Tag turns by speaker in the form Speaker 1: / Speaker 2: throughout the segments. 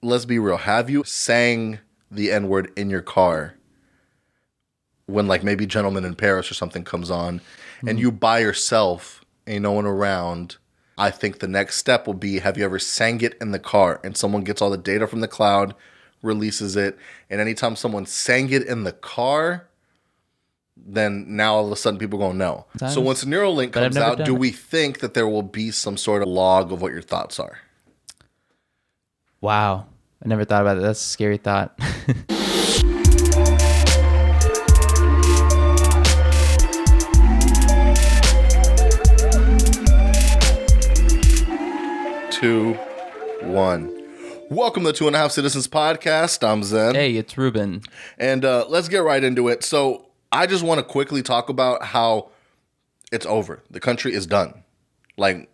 Speaker 1: let's be real. Have you sang the N-word in your car when like maybe Gentlemen in Paris or something comes on and you by yourself, ain't no one around? I think the next step will be, have you ever sang it in the car and someone gets all the data from the cloud, releases it, and anytime someone sang it in the car, then now all of a sudden people are going to know. So once Neuralink comes out, do we think that there will be some sort of log of what your thoughts are?
Speaker 2: Wow. I never thought about it. That's a scary thought.
Speaker 1: Two, one. Welcome to 2.5 Citizens Podcast. I'm Zen.
Speaker 2: Hey, it's Ruben.
Speaker 1: And let's get right into it. So I just want to quickly talk about how it's over. The country is done. Like,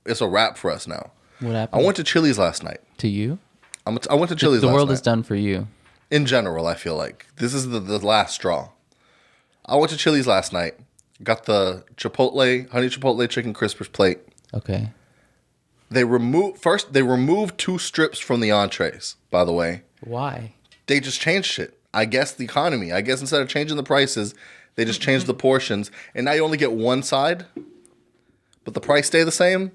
Speaker 1: it's a wrap for us now.
Speaker 2: What happened?
Speaker 1: I went to Chili's last night.
Speaker 2: To you?
Speaker 1: I went to Chili's last night.
Speaker 2: The world is done for you.
Speaker 1: In general, I feel like. This is the last straw. I went to Chili's last night. Got the Chipotle, honey Chipotle chicken crispers plate.
Speaker 2: Okay.
Speaker 1: They removed 2 strips from the entrees, by the way.
Speaker 2: Why?
Speaker 1: They just changed shit. I guess the economy. I guess instead of changing the prices, they just changed the portions. And now you only get one side, but the price stay the same.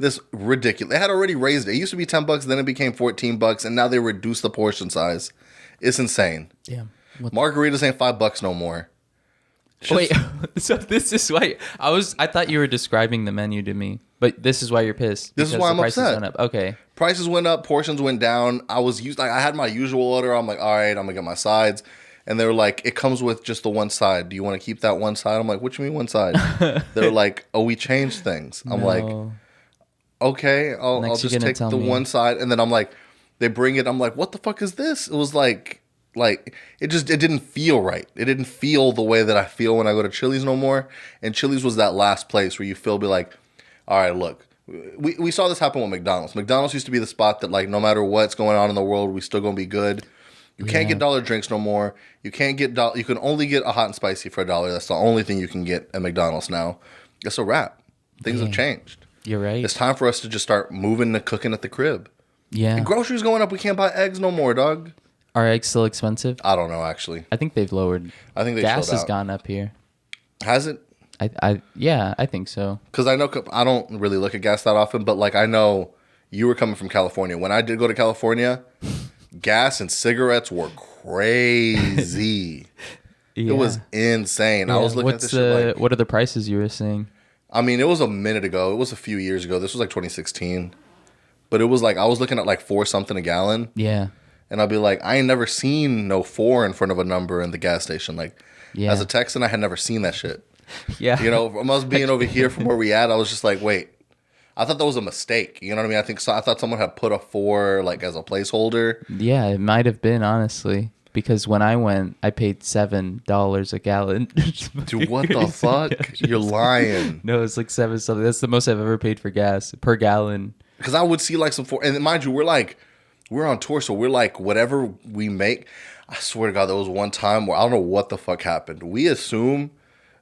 Speaker 1: This ridiculous. They had already raised it. It used to be $10, then it became $14, and now they reduced the portion size. It's insane.
Speaker 2: Damn.
Speaker 1: Margaritas ain't $5 no more.
Speaker 2: Wait, so this is why I thought you were describing the menu to me, but this is why you're pissed.
Speaker 1: This is why I'm upset.
Speaker 2: Went up. Okay.
Speaker 1: Prices went up, portions went down. I had my usual order. I'm like, all right, I'm gonna get my sides. And they were like, it comes with just the one side. Do you want to keep that one side? I'm like, what you mean one side? They're like, oh, we changed things. I'm like, okay, I'll just take the one side. And then I'm like, they bring it. I'm like, what the fuck is this? It was like it didn't feel right. It didn't feel the way that I feel when I go to Chili's no more. And Chili's was that last place where you feel be like, all right, look, we saw this happen with McDonald's. McDonald's used to be the spot that like no matter what's going on in the world, we still gonna be good. You can't get dollar drinks no more. You can only get a hot and spicy for $1. That's the only thing you can get at McDonald's now. It's a wrap. Things have changed.
Speaker 2: You're right.
Speaker 1: It's time for us to just start moving to cooking at the crib.
Speaker 2: Yeah.
Speaker 1: And groceries going up. We can't buy eggs no more, dog.
Speaker 2: Are eggs still expensive?
Speaker 1: I don't know, actually.
Speaker 2: I think they've lowered.
Speaker 1: I think
Speaker 2: gas has gone up here.
Speaker 1: Has it?
Speaker 2: I think so.
Speaker 1: Because I know I don't really look at gas that often, but like I know you were coming from California. When I did go to California, gas and cigarettes were crazy. It was insane. I was looking at this shit like,
Speaker 2: what are the prices you were seeing?
Speaker 1: I mean, it was a minute ago. It was a few years ago. This was like 2016. But it was like I was looking at like 4 something a gallon.
Speaker 2: Yeah.
Speaker 1: And I'd be like, I ain't never seen no 4 in front of a number in the gas station. Like, as a Texan, I had never seen that shit.
Speaker 2: Yeah.
Speaker 1: You know, from us being over here from where we at, I was just like, wait. I thought that was a mistake. You know what I mean? I thought someone had put a 4 like as a placeholder.
Speaker 2: Yeah, it might have been, honestly. Because when I went, I paid $7 a gallon.
Speaker 1: Dude, what the fuck? You're lying.
Speaker 2: No, it's like 7 something. That's the most I've ever paid for gas per gallon.
Speaker 1: Because I would see like some 4, and mind you, we're on tour, so we're like, whatever we make. I swear to God, there was one time where I don't know what the fuck happened. We assume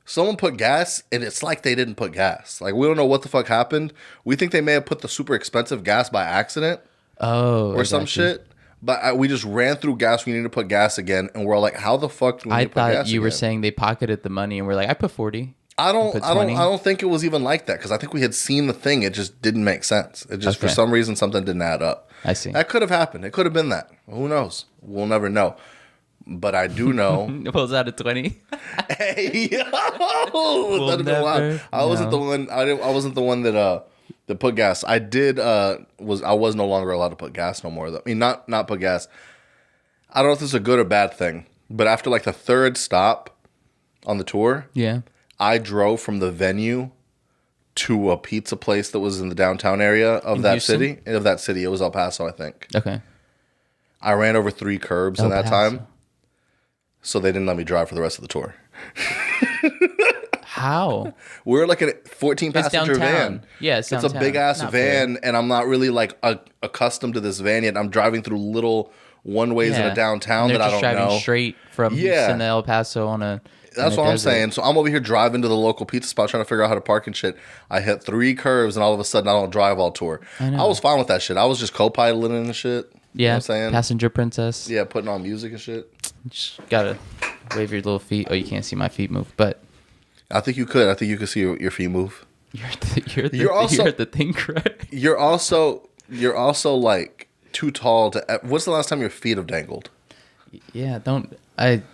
Speaker 1: someone put gas, and it's like they didn't put gas. Like, we don't know what the fuck happened. We think they may have put the super expensive gas by accident.
Speaker 2: Oh.
Speaker 1: Or some shit. But we just ran through gas. We need to put gas again. And we're all like, how the fuck do we need to put gas again? I thought
Speaker 2: you were saying they pocketed the money, and we're like, I put 40.
Speaker 1: I don't think it was even like that, because I think we had seen the thing. It just didn't make sense. It just, for some reason, something didn't add up.
Speaker 2: I see.
Speaker 1: That could have happened. It could have been that. Who knows? We'll never know. But I do know.
Speaker 2: It was out of 20.
Speaker 1: Hey, yo! That'd have been wild. I wasn't the one. I wasn't the one that put gas. I did. I was no longer allowed to put gas no more. Though. I mean, not put gas. I don't know if this is a good or bad thing, but after like the 3rd stop on the tour, I drove from the venue to a pizza place that was in the downtown area of that city. Of that city, it was El Paso, I think.
Speaker 2: Okay.
Speaker 1: I ran over 3 curbs in that time, so they didn't let me drive for the rest of the tour.
Speaker 2: How?
Speaker 1: We're like a 14-passenger van.
Speaker 2: Yeah,
Speaker 1: it's a big ass van, and I'm not really like accustomed to this van yet. I'm driving through little one ways in a downtown that I don't know.
Speaker 2: Driving straight from Houston to El Paso on a
Speaker 1: That's what I'm saying. So I'm over here driving to the local pizza spot trying to figure out how to park and shit. I hit 3 curves and all of a sudden I don't drive all tour. I was fine with that shit. I was just co-piloting and shit.
Speaker 2: Yeah,
Speaker 1: you know what I'm saying?
Speaker 2: Passenger princess.
Speaker 1: Yeah, putting on music and shit.
Speaker 2: Just gotta wave your little feet. Oh, you can't see my feet move, but
Speaker 1: I think you could. I think you could see your feet move.
Speaker 2: You're also the thing, right?
Speaker 1: You're also like too tall to. What's the last time your feet have dangled?
Speaker 2: Yeah,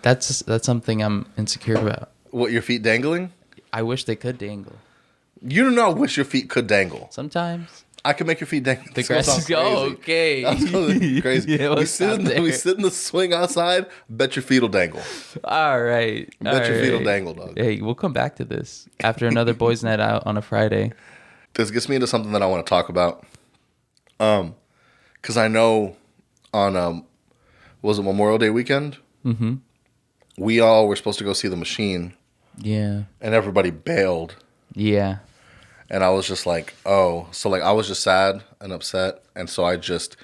Speaker 2: that's something I'm insecure about.
Speaker 1: What, your feet dangling?
Speaker 2: I wish they could dangle.
Speaker 1: You do not wish your feet could dangle.
Speaker 2: Sometimes.
Speaker 1: I can make your feet dangle.
Speaker 2: The grass is okay.
Speaker 1: That's crazy.
Speaker 2: Yeah,
Speaker 1: we sit in the swing outside. Bet your feet will dangle.
Speaker 2: All right.
Speaker 1: Bet your feet will dangle, dog.
Speaker 2: Hey, we'll come back to this after another boys' night out on a Friday.
Speaker 1: This gets me into something that I want to talk about. Because I know on was it Memorial Day weekend? Mm-hmm. We all were supposed to go see The Machine.
Speaker 2: Yeah.
Speaker 1: And everybody bailed.
Speaker 2: Yeah.
Speaker 1: And I was just like, oh. So, like, I was just sad and upset. And so I just,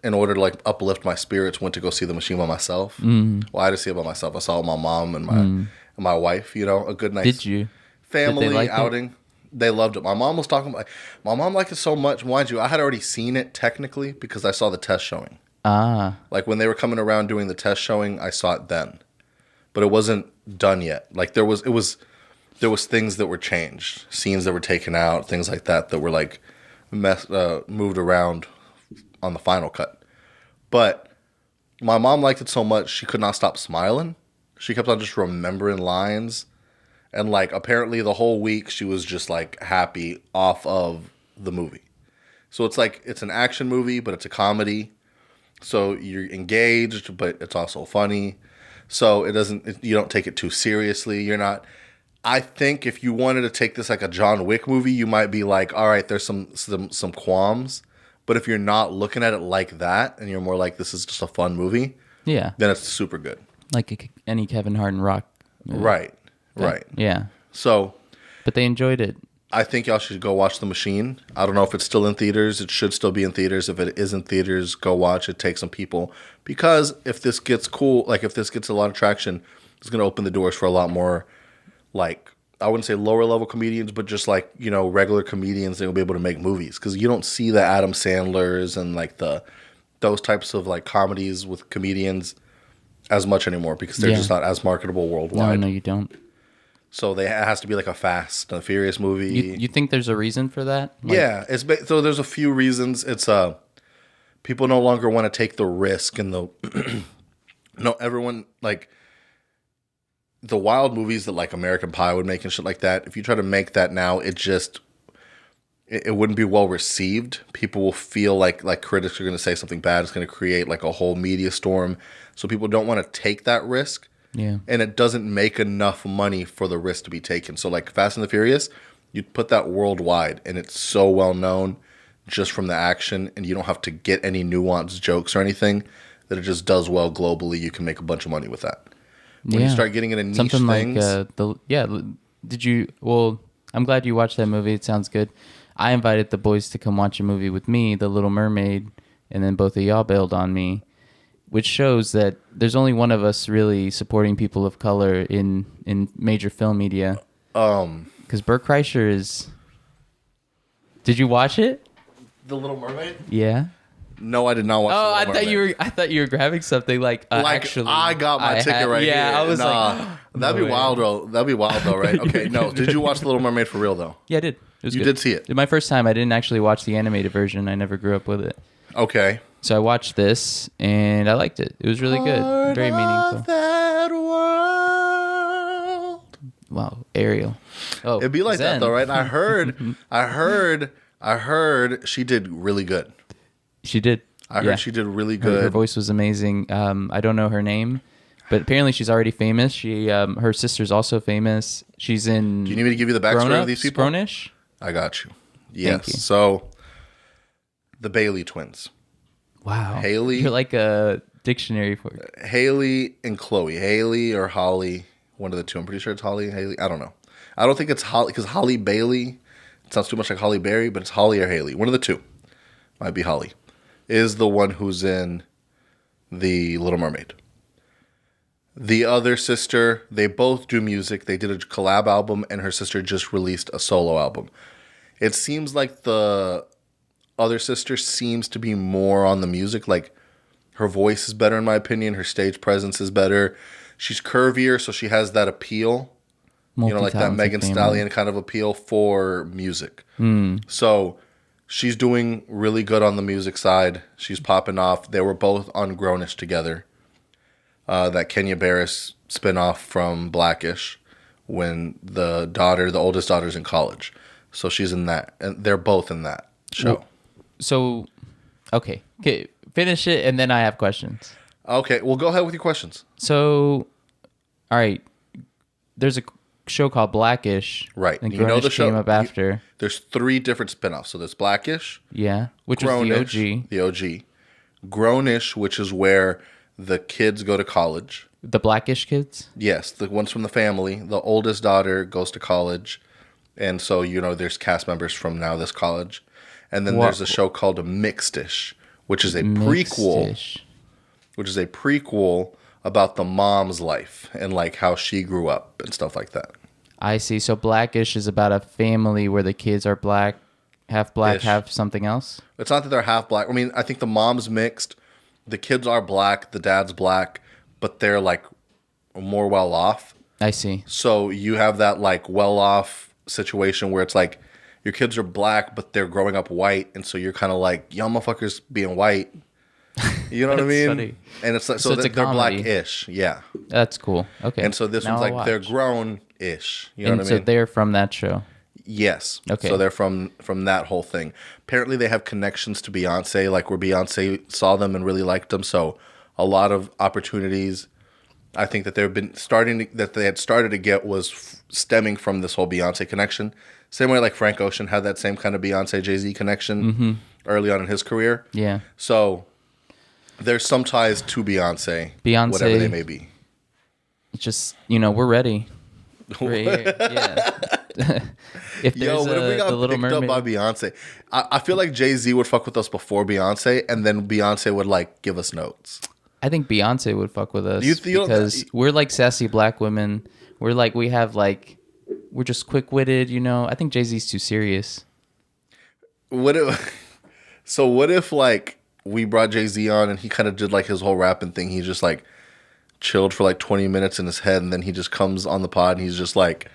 Speaker 1: in order to, like, uplift my spirits, went to go see The Machine by myself. Mm. Well, I didn't see it by myself. I saw it with my mom and my wife, you know, a good nice
Speaker 2: Did you?
Speaker 1: family
Speaker 2: Did they like
Speaker 1: outing.
Speaker 2: It?
Speaker 1: They loved it. My mom was talking about, my mom liked it so much. Mind you, I had already seen it technically because I saw the test showing.
Speaker 2: Ah.
Speaker 1: Like, when they were coming around doing the test showing, I saw it then. But it wasn't done yet. Like, there was things that were changed, scenes that were taken out, things like that were like moved around on the final cut. But my mom liked it so much she could not stop smiling. She kept on just remembering lines, and like apparently the whole week she was just like happy off of the movie. So it's like it's an action movie, but it's a comedy. So you're engaged, but it's also funny. So you don't take it too seriously. You're not. I think if you wanted to take this like a John Wick movie, you might be like, all right, there's some qualms. But if you're not looking at it like that, and you're more like, this is just a fun movie,
Speaker 2: yeah,
Speaker 1: then it's super good.
Speaker 2: Like any Kevin Hart and Rock movie.
Speaker 1: Right.
Speaker 2: Yeah.
Speaker 1: So.
Speaker 2: But they enjoyed it.
Speaker 1: I think y'all should go watch The Machine. I don't know if it's still in theaters. It should still be in theaters. If it is in theaters, go watch it. Take some people. Because if this gets cool, like if this gets a lot of traction, it's going to open the doors for a lot more, like, I wouldn't say lower level comedians, but just like, you know, regular comedians that will be able to make movies. Because you don't see the Adam Sandlers and like those types of like comedies with comedians as much anymore because they're just not as marketable worldwide.
Speaker 2: No, you don't.
Speaker 1: So it has to be like a Fast and the Furious movie.
Speaker 2: You think there's a reason for that? Like,
Speaker 1: yeah, so there's a few reasons. It's people no longer want to take the risk and everyone like the wild movies that like American Pie would make and shit like that. If you try to make that now, it wouldn't be well received. People will feel like critics are going to say something bad. It's going to create like a whole media storm. So people don't want to take that risk.
Speaker 2: Yeah.
Speaker 1: And it doesn't make enough money for the risk to be taken. So like Fast and the Furious, you put that worldwide and it's so well known just from the action and you don't have to get any nuanced jokes or anything that it just does well globally. You can make a bunch of money with that. When you start getting into niche
Speaker 2: something
Speaker 1: things.
Speaker 2: I'm glad you watched that movie. It sounds good. I invited the boys to come watch a movie with me, The Little Mermaid, and then both of y'all bailed on me. Which shows that there's only one of us really supporting people of color in major film media. Because Bert Kreischer is. Did you watch it?
Speaker 1: The Little Mermaid?
Speaker 2: Yeah.
Speaker 1: No, I did not watch.
Speaker 2: Oh, I thought you were grabbing something like actually.
Speaker 1: I got my ticket right here.
Speaker 2: Yeah, I was like,
Speaker 1: that'd be wild though. That'd be wild though, right? Okay, no. Did you watch The Little Mermaid for real though?
Speaker 2: Yeah, I did. It was
Speaker 1: you
Speaker 2: good.
Speaker 1: did see it.
Speaker 2: My first time, I didn't actually watch the animated version. I never grew up with it.
Speaker 1: Okay.
Speaker 2: So I watched this, and I liked it. It was really good. Very meaningful.
Speaker 1: That world.
Speaker 2: Wow, Ariel. Oh,
Speaker 1: it'd be like
Speaker 2: Zen.
Speaker 1: that though, right? I heard she did really good.
Speaker 2: She did.
Speaker 1: I heard she did really good.
Speaker 2: Her voice was amazing. I don't know her name, but apparently she's already famous. She, her sister's also famous. She's in.
Speaker 1: Do you need me to give you the backstory of these people?
Speaker 2: Grownish?
Speaker 1: I got you. Yes.
Speaker 2: Thank you.
Speaker 1: So, the Bailey twins.
Speaker 2: Wow.
Speaker 1: Haley.
Speaker 2: You're like a dictionary for it.
Speaker 1: Haley and Chloe. Haley or Holly. One of the two. I'm pretty sure it's Holly and Haley. I don't know. I don't think it's Holly because Holly Bailey. It sounds too much like Holly Berry, but it's Holly or Haley. One of the two. Might be Holly. Is the one who's in The Little Mermaid. The other sister, they both do music. They did a collab album, and her sister just released a solo album. It seems like the other sister seems to be more on the music. Like, her voice is better, in my opinion. Her stage presence is better. She's curvier, so she has that appeal. Like that Megan Stallion kind of appeal for music. So she's doing really good on the music side. She's popping off. They were both on Grownish together. That Kenya Barris spinoff from Blackish, when the oldest daughter's in college. So she's in that. And they're both in that show.
Speaker 2: Okay. Finish it, and then I have questions.
Speaker 1: Okay, well, go ahead with your questions.
Speaker 2: So, all right. There's a show called Blackish.
Speaker 1: Right.
Speaker 2: And Grownish came up after.
Speaker 1: There's 3 different spinoffs. So there's Blackish.
Speaker 2: Yeah. Which
Speaker 1: Grownish,
Speaker 2: is
Speaker 1: the OG. Grownish, which is where the kids go to college.
Speaker 2: the Blackish kids?
Speaker 1: Yes, the ones from the family. The oldest daughter goes to college. And so, there's cast members from now this college. And then there's a show called Mixedish, which is a prequel. Which is a prequel about the mom's life and like how she grew up and stuff like that.
Speaker 2: I see. So Blackish is about a family where the kids are black, half something else?
Speaker 1: It's not that they're half black. I mean, I think the mom's mixed. The kids are black. The dad's black. But they're like more well off.
Speaker 2: I see.
Speaker 1: So you have that like well off situation where it's like your kids are black, but they're growing up white. And so you're kind of like, y'all motherfuckers being white. You know what I mean? Funny. And it's like, so they're black-ish. Yeah.
Speaker 2: That's cool. Okay.
Speaker 1: And so this one's like they're grown-ish. You know what I mean?
Speaker 2: So they're from that show.
Speaker 1: Yes.
Speaker 2: Okay.
Speaker 1: So they're from that whole thing. Apparently they have connections to Beyonce, like where Beyonce saw them and really liked them. So a lot of opportunities I think that they had started to get was stemming from this whole Beyonce connection. Same way like Frank Ocean had that same kind of Beyonce Jay-Z connection early on in his career.
Speaker 2: Yeah.
Speaker 1: So there's some ties to Beyonce, whatever they may be.
Speaker 2: Just, we're ready. We're here. Yeah. If there's
Speaker 1: what if we got
Speaker 2: the Little
Speaker 1: picked
Speaker 2: Mermaid
Speaker 1: up by Beyonce? I feel like Jay-Z would fuck with us before Beyonce, and then Beyonce would like give us notes.
Speaker 2: I think Beyonce would fuck with us because we're like sassy black women. We're like, we're just quick-witted, I think Jay-Z's too serious.
Speaker 1: What if like we brought Jay-Z on and he kind of did like his whole rapping thing. He just like chilled for like 20 minutes in his head, and then he just comes on the pod and he's just like,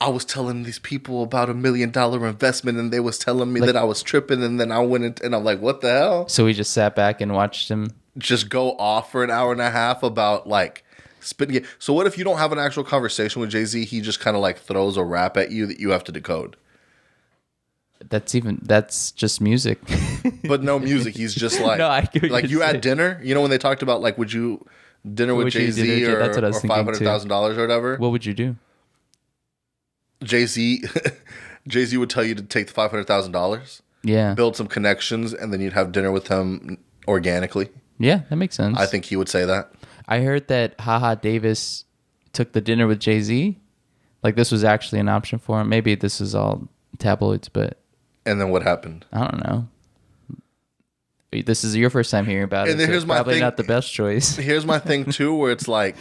Speaker 1: I was telling these people about $1 million investment and they was telling me that I was tripping, and then I went and I'm like, what the hell?
Speaker 2: So we just sat back and watched him
Speaker 1: just go off for an hour and a half about like spitting it. So what if you don't have an actual conversation with Jay-Z? He just kind of like throws a rap at you that you have to decode.
Speaker 2: That's just music.
Speaker 1: But no music. He's just like, like you at dinner, when they talked about like, would you dinner with Jay-Z or $500,000 or whatever?
Speaker 2: What would you do?
Speaker 1: Jay-Z would tell you to take the $500,000.
Speaker 2: Yeah.
Speaker 1: Build some connections, and then you'd have dinner with him organically.
Speaker 2: Yeah, that makes sense.
Speaker 1: I think he would say that.
Speaker 2: I heard that Haha Davis took the dinner with Jay-Z. Like this was actually an option for him. Maybe this is all tabloids, but...
Speaker 1: And then what happened?
Speaker 2: I don't know. This is your first time hearing about it.
Speaker 1: And then here's my
Speaker 2: probably
Speaker 1: thing.
Speaker 2: Not the best choice.
Speaker 1: Here's my thing too, where it's like,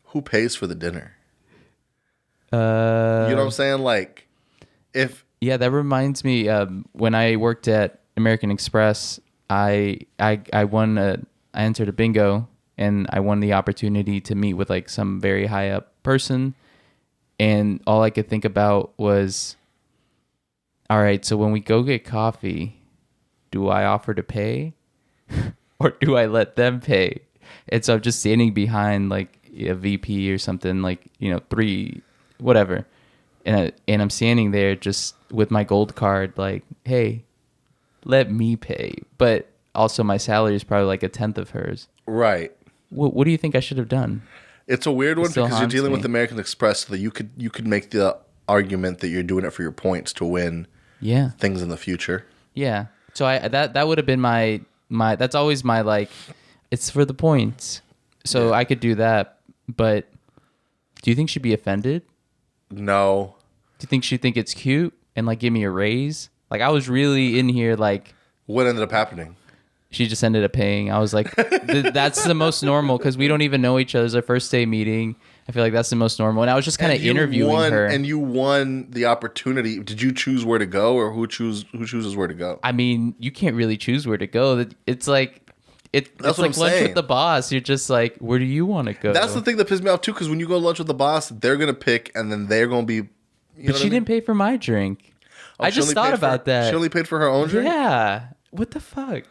Speaker 1: who pays for the dinner? You know what I'm saying? Like,
Speaker 2: that reminds me. When I worked at American Express, I entered a bingo, and I won the opportunity to meet with like some very high up person, and all I could think about was, all right, so when we go get coffee, do I offer to pay or do I let them pay? And so I'm just standing behind like a VP or something, like, 3, whatever. And I'm standing there just with my gold card, like, hey, let me pay. But also my salary is probably like 1/10 of hers.
Speaker 1: Right.
Speaker 2: What do you think I should have done?
Speaker 1: It's a weird one because you're dealing with American Express, so that you could make the argument that you're doing it for your points to win.
Speaker 2: Yeah.
Speaker 1: Things in the future.
Speaker 2: Yeah. So that would have been my that's always my like, it's for the points. So I could do that, but do you think she'd be offended?
Speaker 1: No.
Speaker 2: Do you think she'd think it's cute and like give me a raise? Like I was really in here like,
Speaker 1: what ended up happening?
Speaker 2: She just ended up paying. I was like, that's the most normal because we don't even know each other. It's our first day meeting. I feel like that's the most normal. And I was just kind of interviewing her.
Speaker 1: And you won the opportunity. Did you choose where to go, or who chooses where to go?
Speaker 2: I mean, you can't really choose where to go. It's like it's like lunch with the boss. You're just like, where do you want to go?
Speaker 1: That's the thing that pissed me off too. Because when you go to lunch with the boss, they're gonna pick, and then they're gonna be.
Speaker 2: But she didn't pay for my drink. I just thought about that.
Speaker 1: She only paid for her own drink.
Speaker 2: Yeah. What the fuck?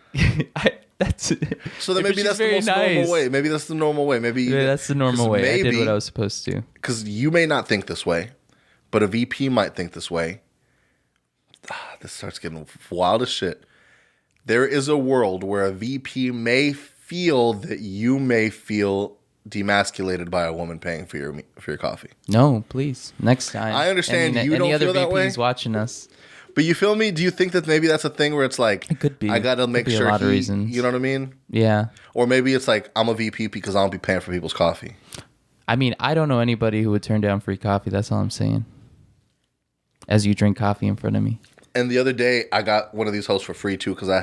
Speaker 2: That's it.
Speaker 1: So then maybe that's the most normal way. Maybe that's the normal way. Maybe
Speaker 2: that's the normal way. I did what I was supposed to.
Speaker 1: Because you may not think this way, but a VP might think this way. This starts getting wild as shit. There is a world where a VP may feel that you may feel demasculated by a woman paying for your coffee.
Speaker 2: No, please. Next time.
Speaker 1: I understand you don't feel that way.
Speaker 2: Any other VPs watching us.
Speaker 1: But you feel me? Do you think that maybe that's a thing where it's like,
Speaker 2: it could be.
Speaker 1: I got to make sure
Speaker 2: a lot of reasons.
Speaker 1: You know what I mean?
Speaker 2: Yeah.
Speaker 1: Or maybe it's like, I'm a VP because I don't be paying for people's coffee.
Speaker 2: I mean, I don't know anybody who would turn down free coffee. That's all I'm saying. As you drink coffee in front of me.
Speaker 1: And the other day, I got one of these hosts for free too because I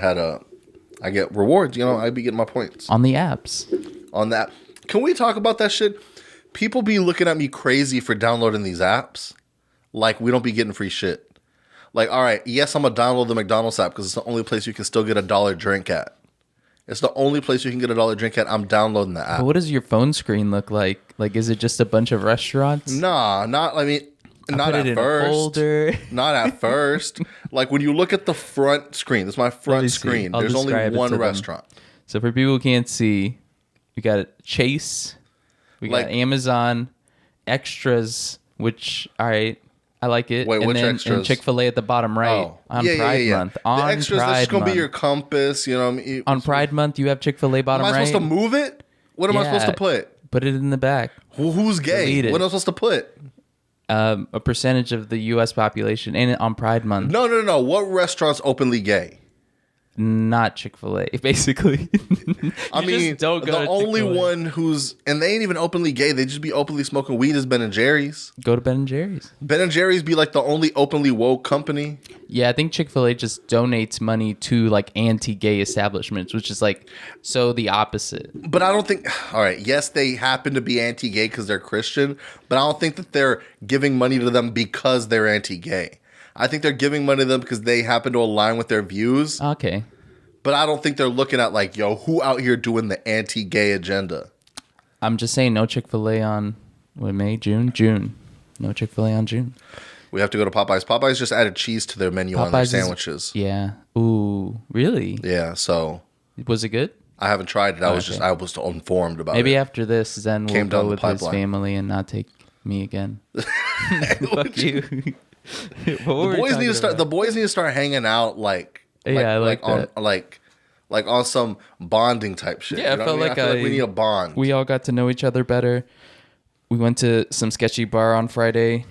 Speaker 1: get rewards. You know, I be getting my points.
Speaker 2: On the apps.
Speaker 1: On that. Can we talk about that shit? People be looking at me crazy for downloading these apps. Like, we don't be getting free shit. Like, all right, yes, I'm going to download the McDonald's app because it's the only place you can still get $1 drink at. It's the only place you can get $1 drink at. I'm downloading the app.
Speaker 2: But what does your phone screen look like? Like, is it just a bunch of restaurants?
Speaker 1: Nah, not at first. Not at first. Like, when you look at the front screen, this is my front screen. There's only one restaurant.
Speaker 2: So for people who can't see, we got Chase, we got Amazon, Extras, which, all right. I like it.
Speaker 1: Wait, which extras?
Speaker 2: And Chick-fil-A at the bottom right on Pride Month.
Speaker 1: The extras, that's just going to be your compass. You know what I mean?
Speaker 2: On Pride Month, you have Chick-fil-A bottom right.
Speaker 1: Am I supposed to move it? What am I supposed to put?
Speaker 2: Put it in the back.
Speaker 1: Who's gay? What am I supposed to put?
Speaker 2: A percentage of the U.S. population. And on Pride Month.
Speaker 1: No. What restaurant's openly gay?
Speaker 2: Not Chick-fil-A, basically.
Speaker 1: I mean,
Speaker 2: don't go
Speaker 1: the only one who's, and they ain't even openly gay, they just be openly smoking weed is Ben and Jerry's.
Speaker 2: Go to Ben and Jerry's.
Speaker 1: Ben and Jerry's be like the only openly woke company.
Speaker 2: Yeah, I think Chick-fil-A just donates money to like anti-gay establishments, which is like so the opposite.
Speaker 1: But I don't think, all right, yes, they happen to be anti-gay because they're Christian, but I don't think that they're giving money to them because they're anti-gay. I think they're giving money to them because they happen to align with their views.
Speaker 2: Okay.
Speaker 1: But I don't think they're looking at like, yo, who out here doing the anti-gay agenda?
Speaker 2: I'm just saying no Chick-fil-A on May, June? June. No Chick-fil-A on June.
Speaker 1: We have to go to Popeyes. Popeyes just added cheese to their menu on their sandwiches.
Speaker 2: Yeah. Ooh, really?
Speaker 1: Yeah, so.
Speaker 2: Was it good?
Speaker 1: I haven't tried it. I was informed about it.
Speaker 2: Maybe after this, then we'll go with his family and not take me again. Fuck you.
Speaker 1: The boys need to start hanging out like on some bonding type shit.
Speaker 2: Yeah,
Speaker 1: you know I feel like we need a bond.
Speaker 2: We all got to know each other better. We went to some sketchy bar on Friday,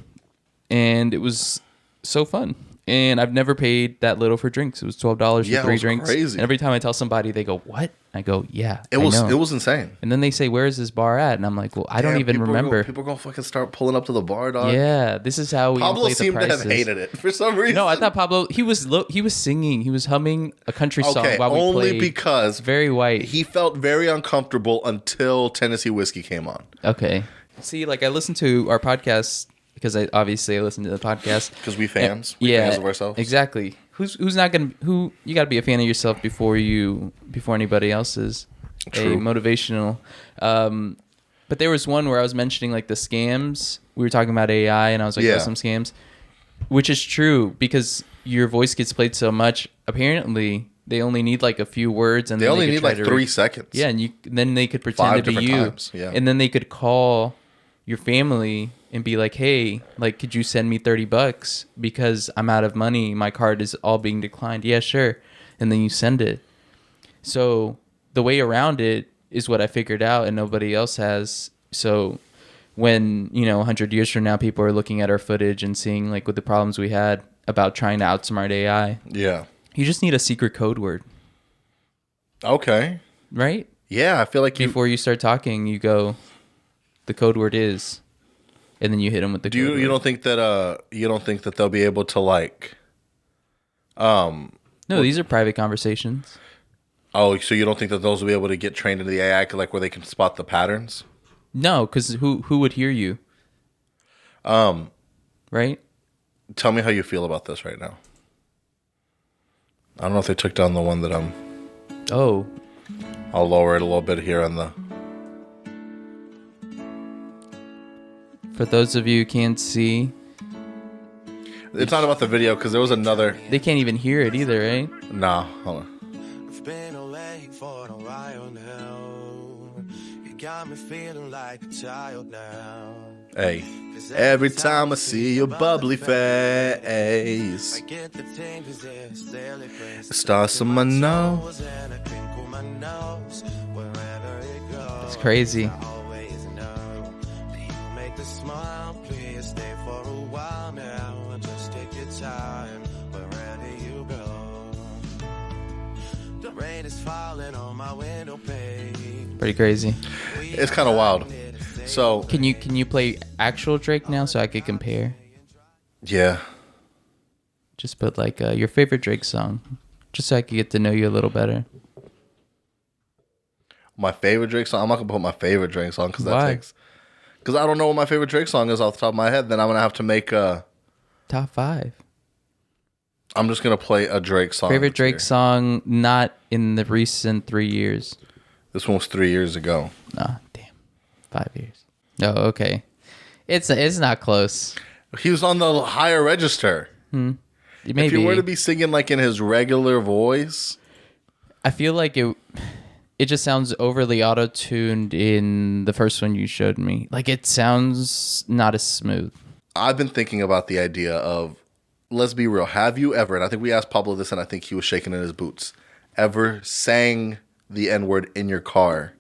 Speaker 2: and it was so fun. And I've never paid that little for drinks. It was $12 for 3 drinks.
Speaker 1: Crazy.
Speaker 2: And every time I tell somebody, they go, "What?" I go, "Yeah."
Speaker 1: It was insane.
Speaker 2: And then they say, "Where is this bar at?" And I'm like, "Well, I don't even remember."
Speaker 1: People are gonna fucking start pulling up to the bar, dog.
Speaker 2: Yeah, this is how we.
Speaker 1: Pablo seemed to have hated it for some reason.
Speaker 2: No, I thought Pablo. He was singing. He was humming a country song while we
Speaker 1: only
Speaker 2: played.
Speaker 1: Because
Speaker 2: very white.
Speaker 1: He felt very uncomfortable until Tennessee Whiskey came on.
Speaker 2: Okay. See, like I listened to our podcast. Because I listen to the podcast.
Speaker 1: Because we fans.
Speaker 2: Fans
Speaker 1: of ourselves.
Speaker 2: Exactly. Who's not gonna you got to be a fan of yourself before anybody else is.
Speaker 1: True.
Speaker 2: A motivational. But there was one where I was mentioning like the scams. We were talking about AI, and I was like, "Oh, some scams," which is true because your voice gets played so much. Apparently, they only need like a few words, and
Speaker 1: they only need like 3 seconds.
Speaker 2: Yeah, and then they could pretend to be you.
Speaker 1: Times. Yeah.
Speaker 2: And then they could call your family and be like, "Hey, like, could you send me $30 because I'm out of money? My card is all being declined." Yeah, sure. And then you send it. So the way around it is what I figured out, and nobody else has. So when 100 years from now, people are looking at our footage and seeing like what the problems we had about trying to outsmart AI.
Speaker 1: Yeah.
Speaker 2: You just need a secret code word.
Speaker 1: Okay.
Speaker 2: Right?
Speaker 1: Yeah, I feel like
Speaker 2: before you start talking, you go, the code word is, and then you hit them with the code word.
Speaker 1: You don't think that they'll be able to like
Speaker 2: No, these are private conversations.
Speaker 1: Oh, so you don't think that those will be able to get trained into the AI, like where they can spot the patterns?
Speaker 2: No, because who would hear you? Right?
Speaker 1: Tell me how you feel about this right now. I don't know if they took down the one that I'm...
Speaker 2: Oh.
Speaker 1: I'll lower it a little bit here on the...
Speaker 2: For those of you who can't see...
Speaker 1: It's not about the video, because there was another...
Speaker 2: They can't even hear it either, right?
Speaker 1: Nah, hold on.
Speaker 3: I've been away for a while now. You got me feeling like a child now.
Speaker 1: Hey. Every time I see your bubbly face,
Speaker 3: I get the tingles,
Speaker 1: it starts on my nose.
Speaker 3: and I crinkle my nose wherever it goes.
Speaker 2: It's crazy.
Speaker 3: I always know that you make the smile. Please stay for a while now. Just take your time wherever you go. The rain is falling on my window pane.
Speaker 2: Pretty crazy.
Speaker 1: It's kind of wild. So
Speaker 2: Can you play actual Drake now so I could compare?
Speaker 1: yeah,
Speaker 2: Just put like your favorite Drake song, just so I could get to know you a little better.
Speaker 1: my favorite Drake song. I'm not gonna put my favorite Drake song because
Speaker 2: Why?
Speaker 1: because I don't know what my favorite Drake song is off the top of my head. Then I'm gonna have to make a.
Speaker 2: Top 5.
Speaker 1: I'm just gonna play a Drake song.
Speaker 2: Favorite Drake
Speaker 1: here.
Speaker 2: song not in the recent 3 years.
Speaker 1: This one was 3 years ago.
Speaker 2: Ah, damn. 5 years. Oh, okay. It's not close.
Speaker 1: He was on the higher register.
Speaker 2: Maybe.
Speaker 1: If you were to be singing like in his regular voice,
Speaker 2: I feel like it just sounds overly auto-tuned in the first one you showed me. Like it sounds not as smooth.
Speaker 1: I've been thinking about the idea of, let's be real. Have you ever, and I think we asked Pablo this and I think he was shaking in his boots, ever sang the N-word in your car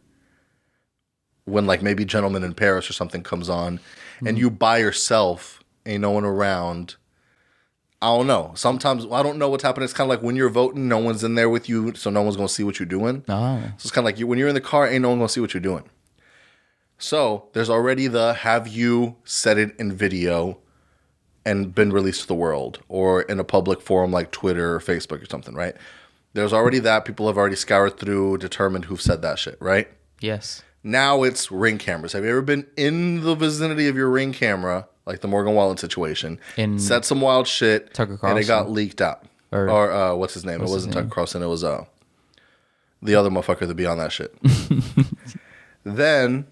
Speaker 1: when like maybe Gentleman in Paris or something comes on and you by yourself, ain't no one around. I don't know. Sometimes I don't know what's happening. It's kind of like when you're voting, no one's in there with you, so no one's going to see what you're doing.
Speaker 2: Oh.
Speaker 1: So it's kind of like when you're in the car, ain't no one going to see what you're doing. So there's already the have you said it in video and been released to the world or in a public forum like Twitter or Facebook or something, right? There's already that. People have already scoured through, determined who've said that shit, right?
Speaker 2: Yes.
Speaker 1: Now it's Ring cameras. Have you ever been in the vicinity of your Ring camera, like the Morgan Wallen situation, said some wild shit,
Speaker 2: Tucker
Speaker 1: and it
Speaker 2: Carlson.
Speaker 1: got leaked out? Or what's his name? It wasn't Tucker Carlson. It was the other motherfucker that be on that shit. Then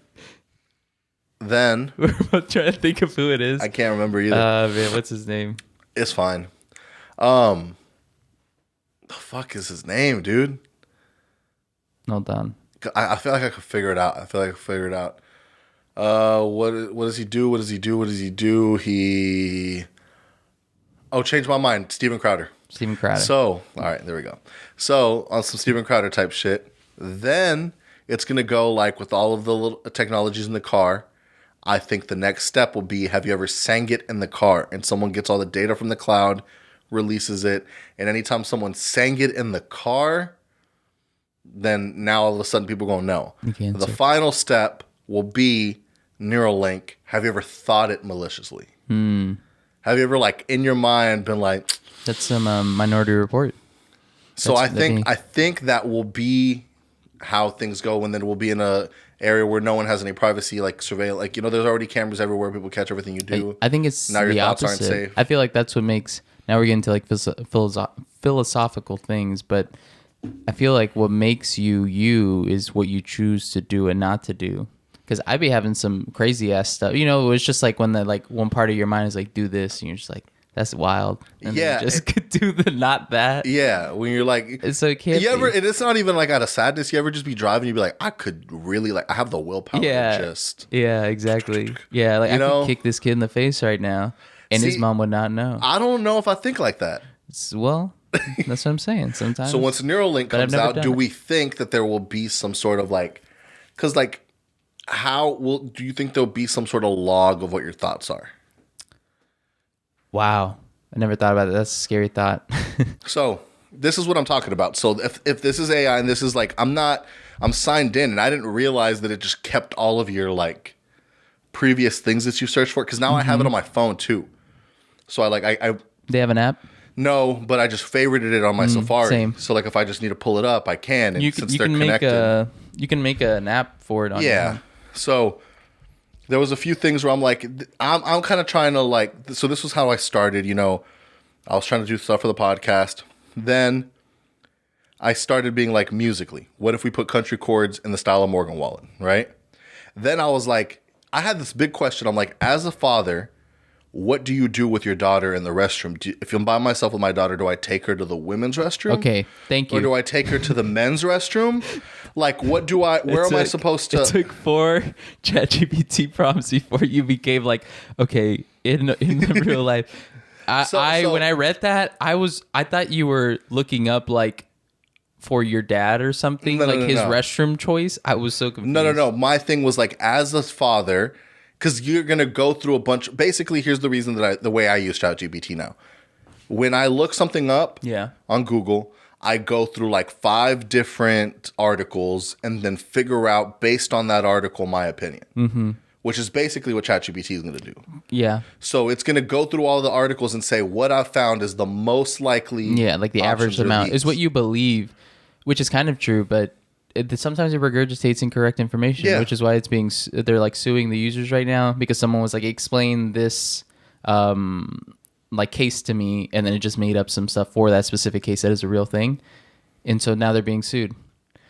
Speaker 2: We're both trying to think of who it is.
Speaker 1: I can't remember either.
Speaker 2: Man, what's his name?
Speaker 1: It's fine. The fuck is his name, dude?
Speaker 2: Hold on.
Speaker 1: I feel like I could figure it out. What does he do? What does he do? Changed my mind. Steven Crowder.
Speaker 2: Steven Crowder.
Speaker 1: So, all right, there we go. So, on some Steven Crowder type shit, then it's going to go like with all of the little technologies in the car. I think the next step will be, have you ever sang it in the car? And someone gets all the data from the cloud, releases it, and anytime someone sang it in the car, then now all of a sudden people are going to know. The final step will be Neuralink. Have you ever thought it maliciously? Have you ever, like, in your mind been like...
Speaker 2: That's some Minority Report.
Speaker 1: So I think that will be how things go, and then we'll be in a area where no one has any privacy, like surveil. Like, you know, there's already cameras everywhere. People catch everything you do.
Speaker 2: I think it's
Speaker 1: now your
Speaker 2: the
Speaker 1: thoughts
Speaker 2: opposite.
Speaker 1: aren't safe.
Speaker 2: I feel like that's what makes... Now we're getting to like philosophical things, but I feel like what makes you is what you choose to do and not to do. Because I be having some crazy ass stuff. You know, it's just like when the like one part of your mind is like, do this, and you're just like, that's wild. And
Speaker 1: Yeah,
Speaker 2: then you just could do the not that.
Speaker 1: Yeah, when you're like,
Speaker 2: So it can't
Speaker 1: you ever,
Speaker 2: be.
Speaker 1: and it's not even like out of sadness. You ever just be driving, you be like, I could really like, I have the willpower to just.
Speaker 2: Yeah, exactly. Yeah, like
Speaker 1: You
Speaker 2: I
Speaker 1: know?
Speaker 2: could kick this kid in the face right now, and his
Speaker 1: See,
Speaker 2: mom would not know.
Speaker 1: I don't know if I think like that.
Speaker 2: Well, that's what I'm saying. Sometimes.
Speaker 1: So once Neuralink
Speaker 2: But I've
Speaker 1: comes
Speaker 2: never
Speaker 1: out,
Speaker 2: done
Speaker 1: do
Speaker 2: it.
Speaker 1: we think that there will be some sort of like, because like, do you think there'll be some sort of log of what your thoughts are?
Speaker 2: Wow, I never thought about it. That's a scary thought.
Speaker 1: So this is what I'm talking about. So if this is AI and this is like, I'm signed in and I didn't realize that it just kept all of your like previous things that you searched for. Cause now I have it on my phone too. So I
Speaker 2: They have an app.
Speaker 1: No, but I just favorited it on my Safari.
Speaker 2: Same.
Speaker 1: So like if I just need to pull it up, I can. And since they're
Speaker 2: can
Speaker 1: connected,
Speaker 2: you can make an app for it on your
Speaker 1: yeah.
Speaker 2: own.
Speaker 1: So there was a few things where I'm like, I'm kind of trying to like. So this was how I started. You know, I was trying to do stuff for the podcast. Then I started being like, musically, what if we put country chords in the style of Morgan Wallen, right? Then I was like, I had this big question. I'm like, as a father, what do you do with your daughter in the restroom? If I'm by myself with my daughter, do I take her to the women's restroom?
Speaker 2: Okay, thank you.
Speaker 1: Or do I take her to the men's restroom? Like, where am I supposed to?
Speaker 2: It took 4 ChatGPT prompts before you became like, okay, in the real life. When I read that, I thought you were looking up like for your dad or something, his restroom choice. I was so confused.
Speaker 1: No. My thing was like, as a father, because you're gonna go through a bunch. Basically, here's the reason the way I use ChatGPT now. When I look something up, on Google, I go through like 5 different articles and then figure out based on that article my opinion, which is basically what ChatGPT is gonna do.
Speaker 2: Yeah.
Speaker 1: So it's gonna go through all the articles and say what I found is the most likely.
Speaker 2: Yeah, like the average amount is what you believe, which is kind of true, but. Sometimes it regurgitates incorrect information, which is why they're like suing the users right now because someone was like, explain this like case to me, and then it just made up some stuff for that specific case that is a real thing, and so now they're being sued.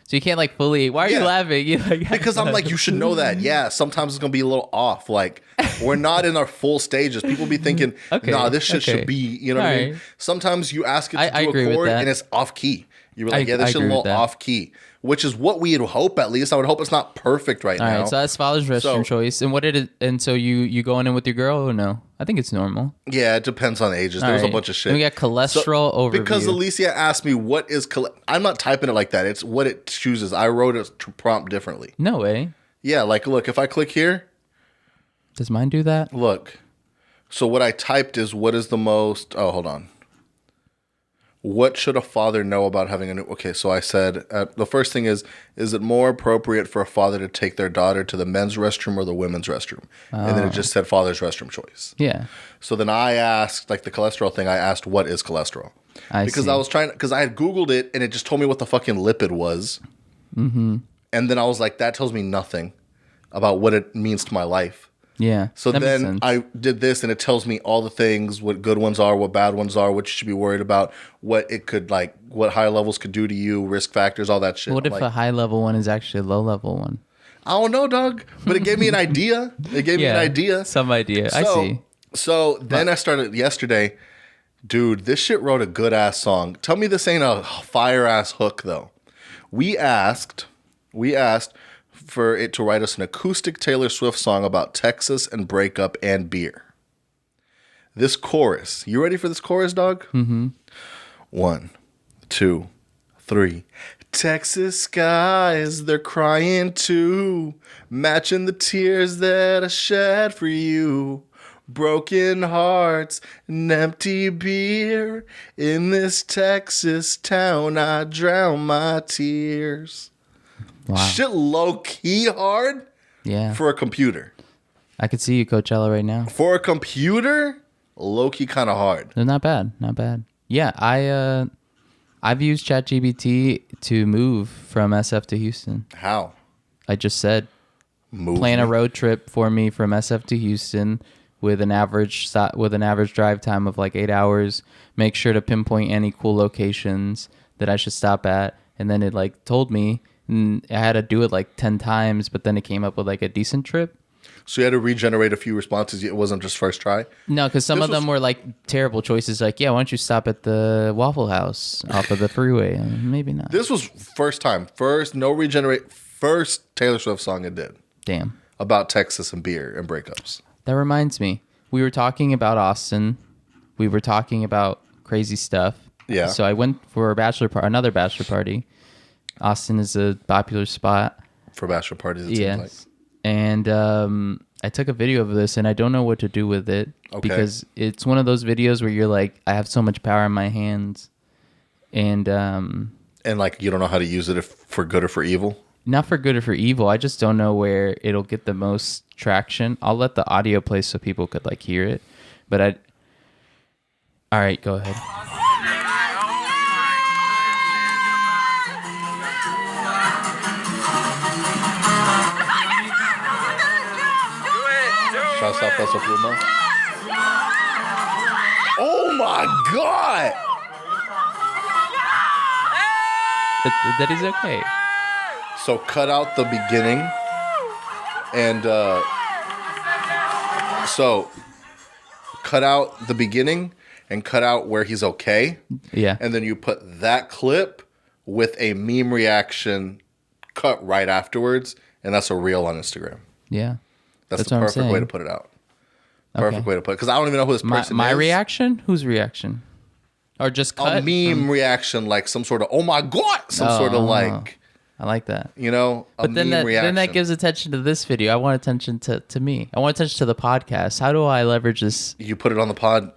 Speaker 2: So you can't like fully. Why are you laughing?
Speaker 1: Because I'm like, you should know that. Yeah, sometimes it's gonna be a little off. Like we're not in our full stages. People be thinking, nah, this shit should be. You know what I mean? Sometimes you ask it to do a chord and it's off key. You're like, yeah, this shit a little off key. Which is what we'd hope, at least. I would hope it's not perfect now.
Speaker 2: All right, so that's father's restroom choice. And what did it? And so you going in with your girl or no? I think it's normal.
Speaker 1: Yeah, it depends on ages. There's a bunch of shit.
Speaker 2: And we got cholesterol overview.
Speaker 1: Because Alicia asked me what is I'm not typing it like that. It's what it chooses. I wrote a prompt differently.
Speaker 2: No way.
Speaker 1: Yeah, like look, if I click here.
Speaker 2: Does mine do that?
Speaker 1: Look. So what I typed is what is the most. Oh, hold on. What should a father know about having a new... Okay, so I said, the first thing is it more appropriate for a father to take their daughter to the men's restroom or the women's restroom? And then it just said father's restroom choice.
Speaker 2: Yeah.
Speaker 1: So then I asked, like the cholesterol thing, I asked, what is cholesterol? Because I had Googled it and it just told me what the fucking lipid was. Mm-hmm. And then I was like, that tells me nothing about what it means to my life.
Speaker 2: Yeah.
Speaker 1: So then I did this and it tells me all the things, what good ones are, what bad ones are, what you should be worried about, what it could like, what high levels could do to you, risk factors, all that shit.
Speaker 2: What if a high level one is actually a low level one?
Speaker 1: I don't know, dog. But it gave me an idea. It gave me an idea.
Speaker 2: Some idea. I see.
Speaker 1: So then I started yesterday. Dude, this shit wrote a good ass song. Tell me this ain't a fire ass hook though. We asked for it to write us an acoustic Taylor Swift song about Texas and breakup and beer. This chorus. You ready for this chorus, dog? Mm-hmm. 1, 2, 3. Texas skies, they're crying too, matching the tears that I shed for you. Broken hearts and empty beer. In this Texas town, I drown my tears. Wow. Shit low key hard.
Speaker 2: Yeah.
Speaker 1: For a computer.
Speaker 2: I could see you Coachella right now.
Speaker 1: For a computer, low key kind of hard.
Speaker 2: They're not bad. Not bad. Yeah, I've used ChatGPT to move from SF to Houston.
Speaker 1: How?
Speaker 2: I just said plan a road trip for me from SF to Houston with an average drive time of like 8 hours. Make sure to pinpoint any cool locations that I should stop at, and then it like told me. And I had to do it like 10 times, but then it came up with like a decent trip.
Speaker 1: So you had to regenerate a few responses. It wasn't just first try?
Speaker 2: No, because some of them were like terrible choices. Like, yeah, why don't you stop at the Waffle House off of the freeway? Maybe not.
Speaker 1: This was first time. First Taylor Swift song it did.
Speaker 2: Damn.
Speaker 1: About Texas and beer and breakups.
Speaker 2: That reminds me. We were talking about Austin. We were talking about crazy stuff.
Speaker 1: Yeah.
Speaker 2: So I went for another bachelor party. Austin is a popular spot
Speaker 1: for bachelor parties. It seems like.
Speaker 2: And I took a video of this, and I don't know what to do with it because it's one of those videos where you're like, I have so much power in my hands, and
Speaker 1: like you don't know how to use it for good or for evil.
Speaker 2: Not for good or for evil. I just don't know where it'll get the most traction. I'll let the audio play so people could like hear it, but all right, go ahead.
Speaker 1: Shouts out Peso Pluma. Oh my God!
Speaker 2: That is okay.
Speaker 1: So cut out the beginning, and so cut out the beginning and cut out where he's okay.
Speaker 2: Yeah.
Speaker 1: And then you put that clip with a meme reaction cut right afterwards, and that's a reel on Instagram.
Speaker 2: Yeah.
Speaker 1: That's the perfect way to put it out. Perfect way to put it. Because I don't even know who this person is.
Speaker 2: My reaction? Whose reaction? Or just cut?
Speaker 1: A meme reaction, like some sort of, oh my God, sort of like.
Speaker 2: I like that.
Speaker 1: You know,
Speaker 2: but then that gives attention to this video. I want attention to me. I want attention to the podcast. How do I leverage this?
Speaker 1: You put it on the pod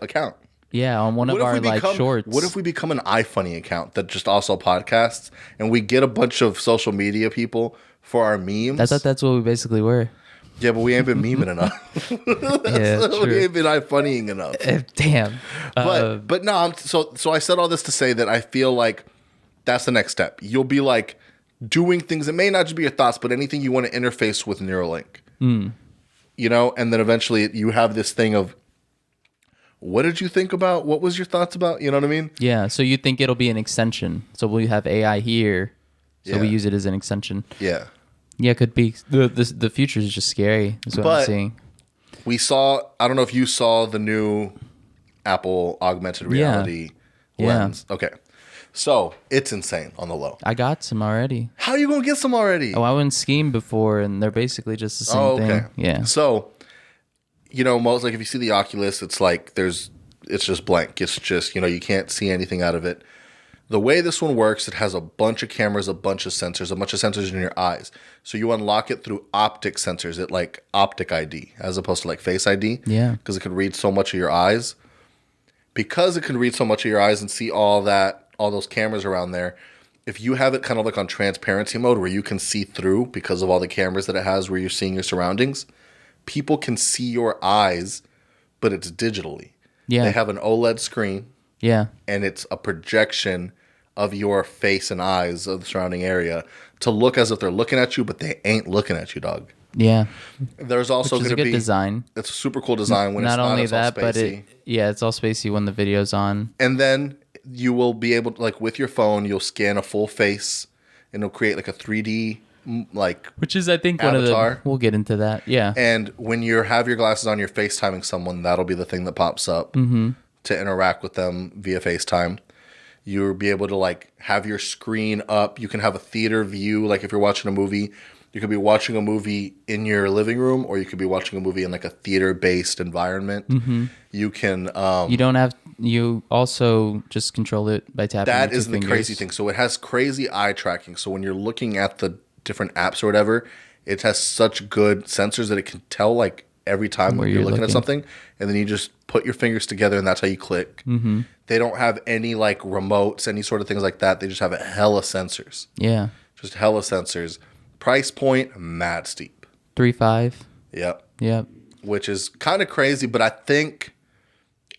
Speaker 1: account.
Speaker 2: Yeah, on one of our shorts.
Speaker 1: What if we become an iFunny account that just also podcasts, and we get a bunch of social media people for our memes?
Speaker 2: I thought that's what we basically were.
Speaker 1: Yeah, but we ain't been memeing enough.
Speaker 2: Yeah, true.
Speaker 1: We ain't been iFunnying enough.
Speaker 2: Damn.
Speaker 1: But no. So I said all this to say that I feel like that's the next step. You'll be like doing things that may not just be your thoughts, but anything you want to interface with Neuralink. You know, and then eventually you have this thing of, what did you think about? What was your thoughts about? You know what I mean?
Speaker 2: Yeah. So you think it'll be an extension? So we have AI here, so we use it as an extension.
Speaker 1: Yeah.
Speaker 2: Yeah, it could be. The future is just scary. Is what I'm seeing.
Speaker 1: We saw. I don't know if you saw the new Apple augmented reality lens. Okay. So it's insane on the low.
Speaker 2: I got some already.
Speaker 1: How are you gonna get some already?
Speaker 2: Oh, I went Scheme before, and they're basically just the same thing. Yeah.
Speaker 1: So, you know, most like if you see the Oculus, it's like it's just blank. It's just, you know, you can't see anything out of it. The way this one works, it has a bunch of cameras, a bunch of sensors in your eyes. So you unlock it through optic sensors, it like optic ID, as opposed to like Face ID.
Speaker 2: Yeah.
Speaker 1: Because it can read so much of your eyes. Because it can read so much of your eyes and see all those cameras around there, if you have it kind of like on transparency mode where you can see through because of all the cameras that it has where you're seeing your surroundings, people can see your eyes, but it's digitally.
Speaker 2: Yeah.
Speaker 1: They have an OLED screen.
Speaker 2: Yeah.
Speaker 1: And it's a projection of your face and eyes of the surrounding area to look as if they're looking at you, but they ain't looking at you, dog.
Speaker 2: Yeah.
Speaker 1: There's also going to be
Speaker 2: a good design.
Speaker 1: It's a super cool design when
Speaker 2: not
Speaker 1: it's
Speaker 2: only
Speaker 1: it's
Speaker 2: that,
Speaker 1: all
Speaker 2: but
Speaker 1: spacey.
Speaker 2: it's all spacey when the video's on.
Speaker 1: And then you will be able to, like with your phone, you'll scan a full face and it'll create like a 3D
Speaker 2: which is I think
Speaker 1: avatar.
Speaker 2: One of the we'll get into that. Yeah.
Speaker 1: And when you have your glasses on, you're FaceTiming someone, that'll be the thing that pops up to interact with them via FaceTime. You'll be able to like have your screen up. You can have a theater view. Like if you're watching a movie, you could be watching a movie in your living room, or you could be watching a movie in like a theater-based environment. You can.
Speaker 2: You also just control it by tapping.
Speaker 1: That
Speaker 2: with
Speaker 1: is
Speaker 2: two
Speaker 1: the
Speaker 2: fingers.
Speaker 1: crazy thing. So it has crazy eye tracking. So when you're looking at the different apps or whatever, it has such good sensors that it can tell like every time
Speaker 2: Where
Speaker 1: you're
Speaker 2: you're
Speaker 1: looking at
Speaker 2: looking.
Speaker 1: something, and then you just put your fingers together, and that's how you click. They don't have any like remotes, any sort of things like that. They just have a hella sensors.
Speaker 2: Yeah.
Speaker 1: Just hella sensors. Price point, mad steep.
Speaker 2: 3.5.
Speaker 1: Yep.
Speaker 2: Yep.
Speaker 1: Which is kind of crazy, but I think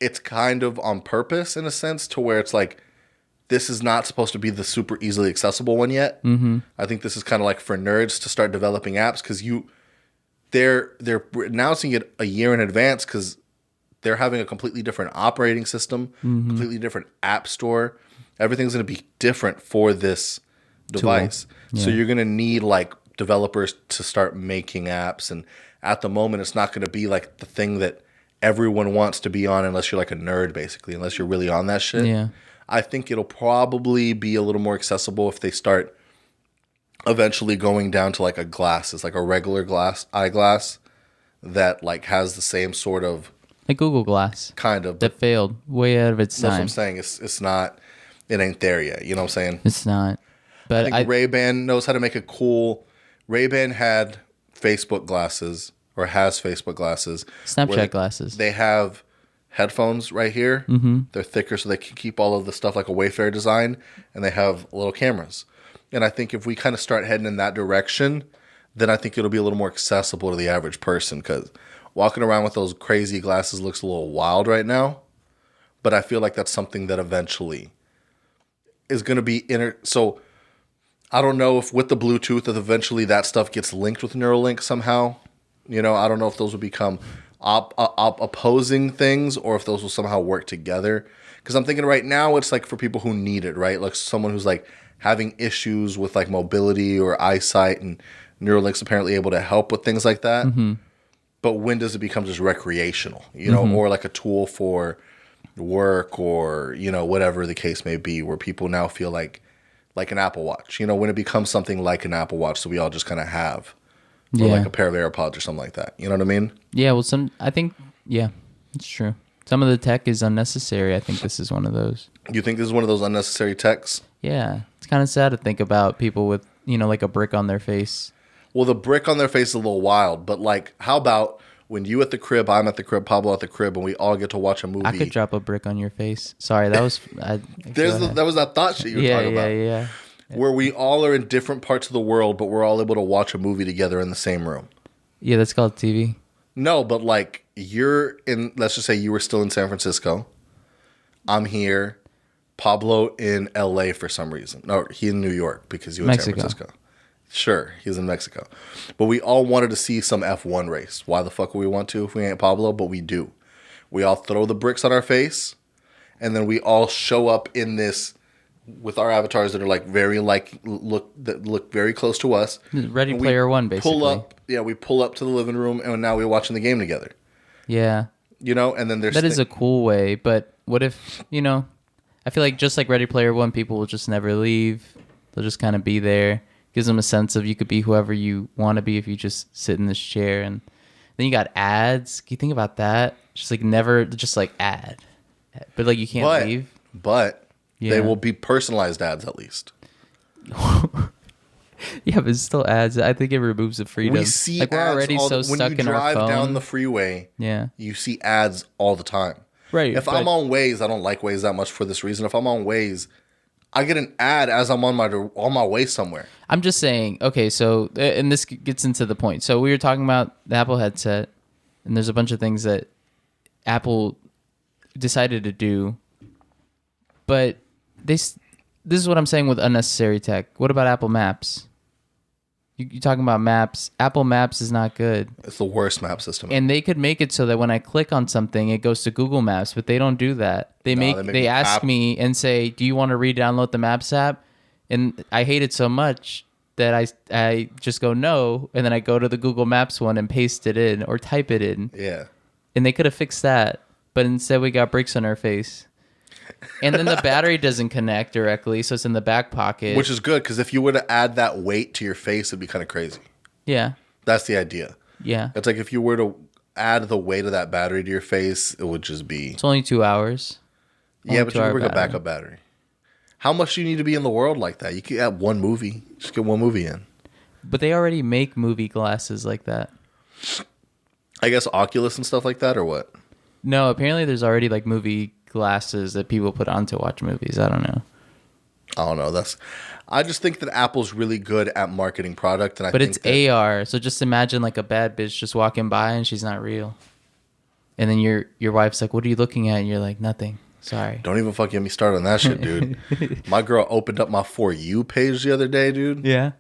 Speaker 1: it's kind of on purpose in a sense to where it's like, this is not supposed to be the super easily accessible one yet. I think this is kind of like for nerds to start developing apps because they're announcing it a year in advance because they're having a completely different operating system, completely different app store. Everything's going to be different for this device.
Speaker 2: Yeah.
Speaker 1: So you're going to need like developers to start making apps. And at the moment, it's not going to be like the thing that everyone wants to be on unless you're like a nerd, basically, unless you're really on that shit.
Speaker 2: Yeah.
Speaker 1: I think it'll probably be a little more accessible if they start eventually going down to like a glass. It's like a regular eyeglass that like has the same sort of
Speaker 2: Like Google Glass.
Speaker 1: kind of.
Speaker 2: That failed way out of its
Speaker 1: That's what
Speaker 2: time.
Speaker 1: I'm saying. It's not. It ain't there yet. You know what I'm saying?
Speaker 2: It's not. But
Speaker 1: I think Ray-Ban knows how to make a cool. Ray-Ban had Facebook glasses or has Facebook glasses.
Speaker 2: Snapchat glasses.
Speaker 1: They have headphones right here. They're thicker so they can keep all of the stuff like a Wayfair design, and they have little cameras. And I think if we kind of start heading in that direction, then I think it'll be a little more accessible to the average person because walking around with those crazy glasses looks a little wild right now. But I feel like that's something that eventually is going to be So I don't know if with the Bluetooth, if eventually that stuff gets linked with Neuralink somehow. You know, I don't know if those will become opposing things or if those will somehow work together. Because I'm thinking right now it's like for people who need it, right? Like someone who's like having issues with like mobility or eyesight, and Neuralink's apparently able to help with things like that.
Speaker 2: Mm-hmm.
Speaker 1: But when does it become just recreational, you know, or like a tool for work or, you know, whatever the case may be, where people now feel like an Apple Watch, you know, when it becomes something like an Apple Watch that we all just kind of have, or like a pair of AirPods or something like that. You know what I mean?
Speaker 2: Yeah, well, I think, yeah, it's true. Some of the tech is unnecessary. I think this is one of those.
Speaker 1: You think this is one of those unnecessary techs?
Speaker 2: Yeah, it's kind of sad to think about people with, you know, like a brick on their face.
Speaker 1: Well, the brick on their face is a little wild, but like, how about when you at the crib, I'm at the crib, Pablo at the crib, and we all get to watch a movie?
Speaker 2: I could drop a brick on your face. Sorry, that was...
Speaker 1: that was that thought shit you were talking about.
Speaker 2: Yeah.
Speaker 1: Where we all are in different parts of the world, but we're all able to watch a movie together in the same room.
Speaker 2: Yeah, that's called TV.
Speaker 1: No, but like you're in, let's just say you were still in San Francisco. I'm here. Pablo in LA for some reason. No, he in New York because you in San Francisco. Sure, he's in Mexico. But we all wanted to see some F1 race. Why the fuck would we want to if we ain't Pablo? But we do. We all throw the bricks on our face, and then we all show up in this with our avatars that are like very look very close to us.
Speaker 2: Ready Player One, basically.
Speaker 1: We pull up to the living room, and now we're watching the game together.
Speaker 2: Yeah.
Speaker 1: You know, and then there's
Speaker 2: that is a cool way, but what if, you know, I feel like just like Ready Player One, people will just never leave. They'll just kind of be there. Gives them a sense of you could be whoever you want to be if you just sit in this chair. And then you got ads. Can you think about that? Just like never, just like ad. But like you can't leave.
Speaker 1: But they will be personalized ads at least.
Speaker 2: Yeah, but it's still ads. I think it removes the freedom.
Speaker 1: We see
Speaker 2: like we're
Speaker 1: ads
Speaker 2: already so stuck in our phone. When you drive
Speaker 1: down the freeway, you see ads all the time.
Speaker 2: Right.
Speaker 1: If I'm on Waze, I don't like Waze that much for this reason. If I'm on Waze, I get an ad as I'm on my way somewhere. I'm
Speaker 2: just saying, okay, so, and this gets into the point. So we were talking about the Apple headset, and there's a bunch of things that Apple decided to do, but this is what I'm saying with unnecessary tech. What about Apple Maps? You're talking about maps. Apple Maps is not good.
Speaker 1: It's the worst map system.
Speaker 2: And they could make it so that when I click on something, it goes to Google Maps, but they don't do that. They ask me and say, "Do you want to re-download the Maps app?" And I hate it so much that I just go no, and then I go to the Google Maps one and paste it in or type it in.
Speaker 1: Yeah.
Speaker 2: And they could have fixed that, but instead we got bricks on our face. And then the battery doesn't connect directly, so it's in the back pocket.
Speaker 1: Which is good, because if you were to add that weight to your face, it'd be kind of crazy.
Speaker 2: Yeah.
Speaker 1: That's the idea.
Speaker 2: Yeah.
Speaker 1: It's like if you were to add the weight of that battery to your face, it would just be...
Speaker 2: It's only 2 hours.
Speaker 1: Yeah, but you can bring a backup battery. How much do you need to be in the world like that? You can add one movie. Just get one movie in.
Speaker 2: But they already make movie glasses like that.
Speaker 1: I guess Oculus and stuff like that, or what?
Speaker 2: No, apparently there's already like movie glasses that people put on to watch movies. I don't know.
Speaker 1: I just think that Apple's really good at marketing product, and
Speaker 2: but it's AR. So just imagine like a bad bitch just walking by and she's not real, and then your wife's like, "What are you looking at?" And you're like, "Nothing. Sorry."
Speaker 1: Don't even fucking get me started on that shit, dude. My girl opened up my For You page the other day, dude.
Speaker 2: Yeah.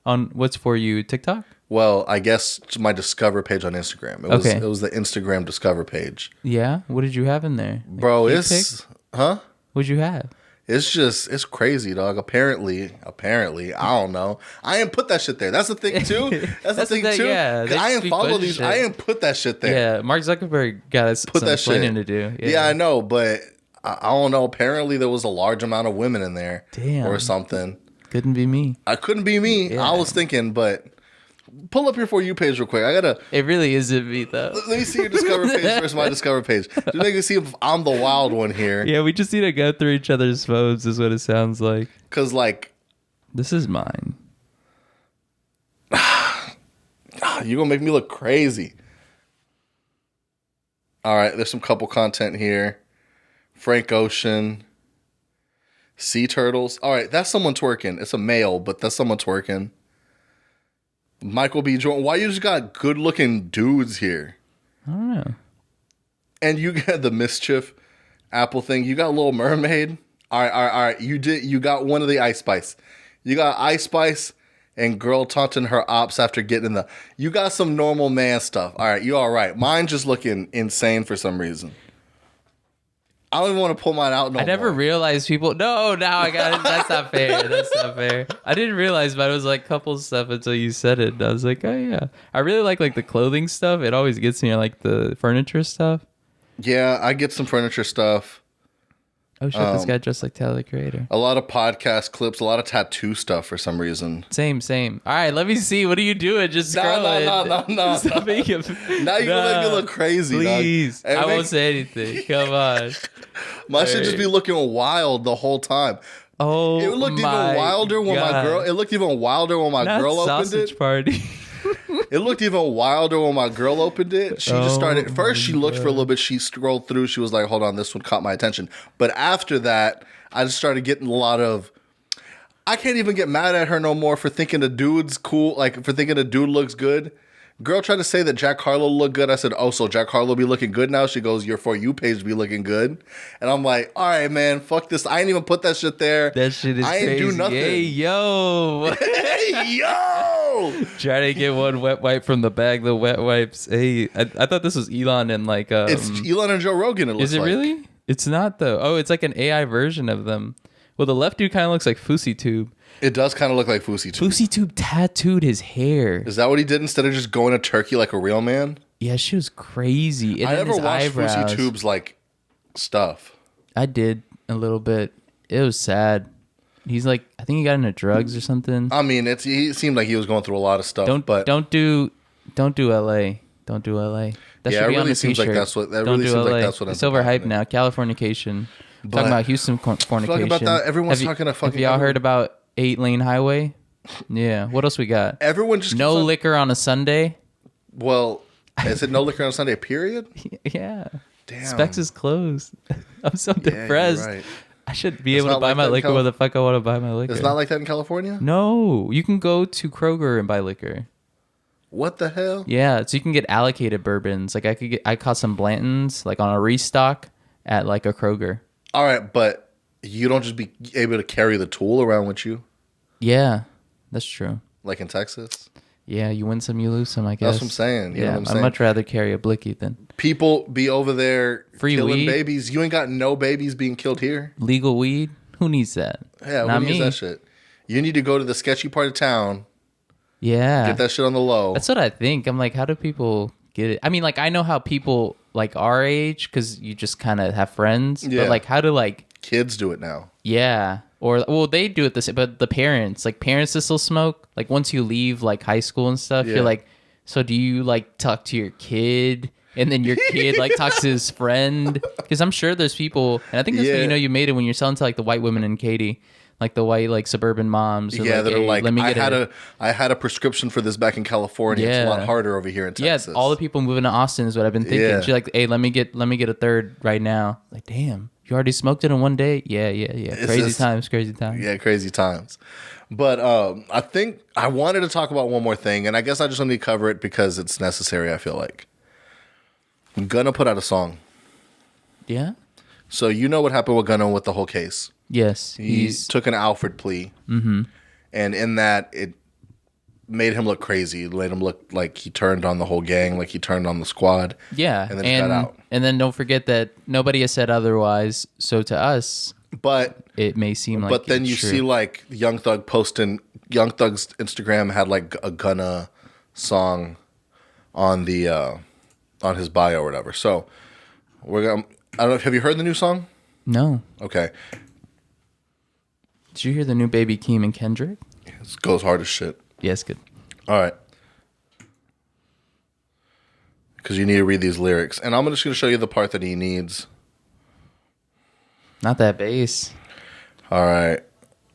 Speaker 2: On what's For You? TikTok?
Speaker 1: Well, I guess my Discover page on Instagram. It was the Instagram Discover page.
Speaker 2: Yeah? What did you have in there?
Speaker 1: Bro, it's... Huh?
Speaker 2: What'd you have?
Speaker 1: It's crazy, dog. Apparently, I don't know. I ain't put that shit there. That's the thing, too. That's the thing, too. Yeah, I ain't follow these. Shit. I ain't put that shit there.
Speaker 2: Yeah, Mark Zuckerberg got us some explaining to do.
Speaker 1: Yeah, I know, but I don't know. Apparently, there was a large amount of women in there.
Speaker 2: Damn.
Speaker 1: Or something.
Speaker 2: Couldn't be me.
Speaker 1: I couldn't be me. Yeah. I was thinking, but... Pull up your For You page real quick.
Speaker 2: It really isn't me, though.
Speaker 1: Let me see your Discover page versus my Discover page. Just make me see if I'm the wild one here.
Speaker 2: Yeah, we just need to go through each other's phones is what it sounds like.
Speaker 1: Because, like...
Speaker 2: This is mine.
Speaker 1: You're going to make me look crazy. All right, there's some couple content here. Frank Ocean. Sea turtles. All right, that's someone twerking. It's a male, but that's someone twerking. Michael B. Jordan. Why you just got good-looking dudes here?
Speaker 2: I don't know.
Speaker 1: And you got the Mischief Apple thing. You got Little Mermaid. All right. You got one of the Ice Spice. You got Ice Spice and girl taunting her ops after getting in the. You got some normal man stuff. All right, you all right. Mine just looking insane for some reason. I don't even want to pull mine out no more.
Speaker 2: I never realized people. No, now I got it. That's not fair. That's not fair. I didn't realize mine was like couple stuff until you said it. And I was like, oh yeah. I really like the clothing stuff. It always gets me. I like the furniture stuff.
Speaker 1: Yeah, I get some furniture stuff.
Speaker 2: Oh shit, this guy dressed like Tyler the Creator.
Speaker 1: A lot of podcast clips, a lot of tattoo stuff for some reason.
Speaker 2: Same. All right, let me see. What are you doing? Just scrolling.
Speaker 1: No.
Speaker 2: Stop making-
Speaker 1: Now you're gonna make me look crazy.
Speaker 2: Please.
Speaker 1: Dog.
Speaker 2: I won't say anything. Come on.
Speaker 1: My shit just be looking wild the whole time.
Speaker 2: Oh,
Speaker 1: It looked even wilder when my girl. It looked even wilder when my girl opened
Speaker 2: sausage
Speaker 1: it.
Speaker 2: Party.
Speaker 1: It looked even wilder when my girl opened it. She just started. First, she looked for a little bit. She scrolled through. She was like, "Hold on, this one caught my attention." But after that, I just started getting a lot of. I can't even get mad at her no more for thinking a dude's cool. Like for thinking a dude looks good. Girl tried to say that Jack Harlow looked good. I said, "Oh, so Jack Harlow be looking good now?" She goes, "Your For You page be looking good." And I'm like, "All right, man, fuck this. I ain't even put that shit there.
Speaker 2: That shit is
Speaker 1: I ain't
Speaker 2: crazy.
Speaker 1: do nothing."
Speaker 2: Hey, yo.
Speaker 1: Hey, yo.
Speaker 2: Trying to get one wet wipe from the bag, the wet wipes. Hey, I thought this was Elon and like...
Speaker 1: It's Elon and Joe Rogan, it looks
Speaker 2: is it
Speaker 1: like.
Speaker 2: really? It's not, though. Oh, it's like an AI version of them. Well, the left dude kind of looks like Fousey Tube.
Speaker 1: It does kind of look like Fousey Tube.
Speaker 2: Fousey Tube tattooed his hair.
Speaker 1: Is that what he did instead of just going to Turkey like a real man?
Speaker 2: Yeah, she was crazy. And
Speaker 1: I
Speaker 2: then
Speaker 1: never
Speaker 2: his
Speaker 1: watched
Speaker 2: eyebrows.
Speaker 1: Fousey Tube's like stuff.
Speaker 2: I did a little bit. It was sad. He's like, I think he got into drugs or something.
Speaker 1: I mean, he seemed like he was going through a lot of stuff.
Speaker 2: Don't do LA. Don't do LA. That
Speaker 1: Yeah,
Speaker 2: should
Speaker 1: it
Speaker 2: be on
Speaker 1: really
Speaker 2: the
Speaker 1: seems like
Speaker 2: t-shirt.
Speaker 1: that's what- that
Speaker 2: Don't
Speaker 1: really
Speaker 2: do
Speaker 1: seems like
Speaker 2: LA.
Speaker 1: that's what
Speaker 2: It's
Speaker 1: ends up
Speaker 2: overhyped
Speaker 1: happening.
Speaker 2: now. Californication.
Speaker 1: But-
Speaker 2: Talking about Houston fornication.
Speaker 1: Talking about that, everyone's
Speaker 2: Have you-
Speaker 1: talking to fucking
Speaker 2: Have y'all
Speaker 1: everyone.
Speaker 2: heard about 8-lane highway? Yeah. What else we got?
Speaker 1: Everyone just
Speaker 2: No
Speaker 1: keeps on-
Speaker 2: liquor on a Sunday.
Speaker 1: Well, is it no liquor on Sunday? Period.
Speaker 2: Yeah.
Speaker 1: Damn.
Speaker 2: Specs is closed. I'm so
Speaker 1: Yeah,
Speaker 2: depressed.
Speaker 1: you're right.
Speaker 2: I should be
Speaker 1: It's
Speaker 2: able to
Speaker 1: not
Speaker 2: buy
Speaker 1: like
Speaker 2: my
Speaker 1: that in
Speaker 2: liquor where the fuck I want to buy my liquor.
Speaker 1: It's not like that in California.
Speaker 2: No, you can go to Kroger and buy liquor.
Speaker 1: What the hell?
Speaker 2: Yeah, so you can get allocated bourbons. Like I caught some Blanton's like on a restock at like a Kroger.
Speaker 1: All right, but you don't just be able to carry the tool around with you,
Speaker 2: Yeah, that's true.
Speaker 1: like in Texas.
Speaker 2: Yeah, you win some, you lose some. I guess.
Speaker 1: That's what I'm saying. You know
Speaker 2: Yeah,
Speaker 1: what I'm
Speaker 2: I'd
Speaker 1: saying?
Speaker 2: much rather carry a blicky than
Speaker 1: People be over there
Speaker 2: Free
Speaker 1: killing
Speaker 2: weed?
Speaker 1: babies. You ain't got no babies being killed here.
Speaker 2: legal weed. Who needs that?
Speaker 1: Yeah,
Speaker 2: Not
Speaker 1: who needs
Speaker 2: me.
Speaker 1: that shit? You need to go to the sketchy part of town,
Speaker 2: Yeah,
Speaker 1: get that shit on the low.
Speaker 2: that's what I think. I'm like, how do people get it? I mean, like I know how people like our age because you just kind of have friends.
Speaker 1: Yeah.
Speaker 2: But like, how do like
Speaker 1: Kids do it now.
Speaker 2: yeah. Or well, they do it the same, but the parents that still smoke. Like once you leave like high school and stuff,
Speaker 1: Yeah.
Speaker 2: you're like, so do you like talk to your kid, and then your kid like talks to his friend? Because I'm sure there's people, and I think that's
Speaker 1: Yeah.
Speaker 2: when you know you made it when you're selling to like the white women in Katy, like the white like suburban moms. Who,
Speaker 1: Yeah, that are
Speaker 2: "Hey,
Speaker 1: like,
Speaker 2: let me
Speaker 1: I
Speaker 2: get
Speaker 1: had a prescription for this back in California. It's a lot
Speaker 2: Yeah.
Speaker 1: harder over here in
Speaker 2: Yeah,
Speaker 1: Texas.
Speaker 2: all the people moving to Austin is what I've been thinking.
Speaker 1: Yeah.
Speaker 2: She's like, hey, let me get a third right now. Like, damn, you already smoked it in one day? Yeah. Crazy
Speaker 1: just-
Speaker 2: times.
Speaker 1: Yeah, crazy times. But I think I wanted to talk about one more thing, and I guess I just need to cover it because it's necessary, I feel like. Gunna put out a song.
Speaker 2: Yeah?
Speaker 1: So you know what happened with Gunna with the whole case.
Speaker 2: Yes.
Speaker 1: He took an Alfred plea. Mm-hmm. And in that, it made him look crazy. It made him look like he turned on the whole gang, like he turned on the squad.
Speaker 2: Yeah,
Speaker 1: And then it got out.
Speaker 2: And then don't forget that nobody has said otherwise. So to us,
Speaker 1: But
Speaker 2: it may seem like.
Speaker 1: But then
Speaker 2: it's
Speaker 1: you
Speaker 2: true.
Speaker 1: see like Young Thug's Instagram had like a Gunna song on the on his bio or whatever. So we're gonna. I don't know. Have you heard the new song?
Speaker 2: No.
Speaker 1: Okay,
Speaker 2: Did you hear the new Baby Keem and Kendrick?
Speaker 1: it goes hard as shit.
Speaker 2: Yes, good.
Speaker 1: All right, because you need to read these lyrics, and I'm just gonna show you the part that he needs.
Speaker 2: Not that bass,
Speaker 1: All right,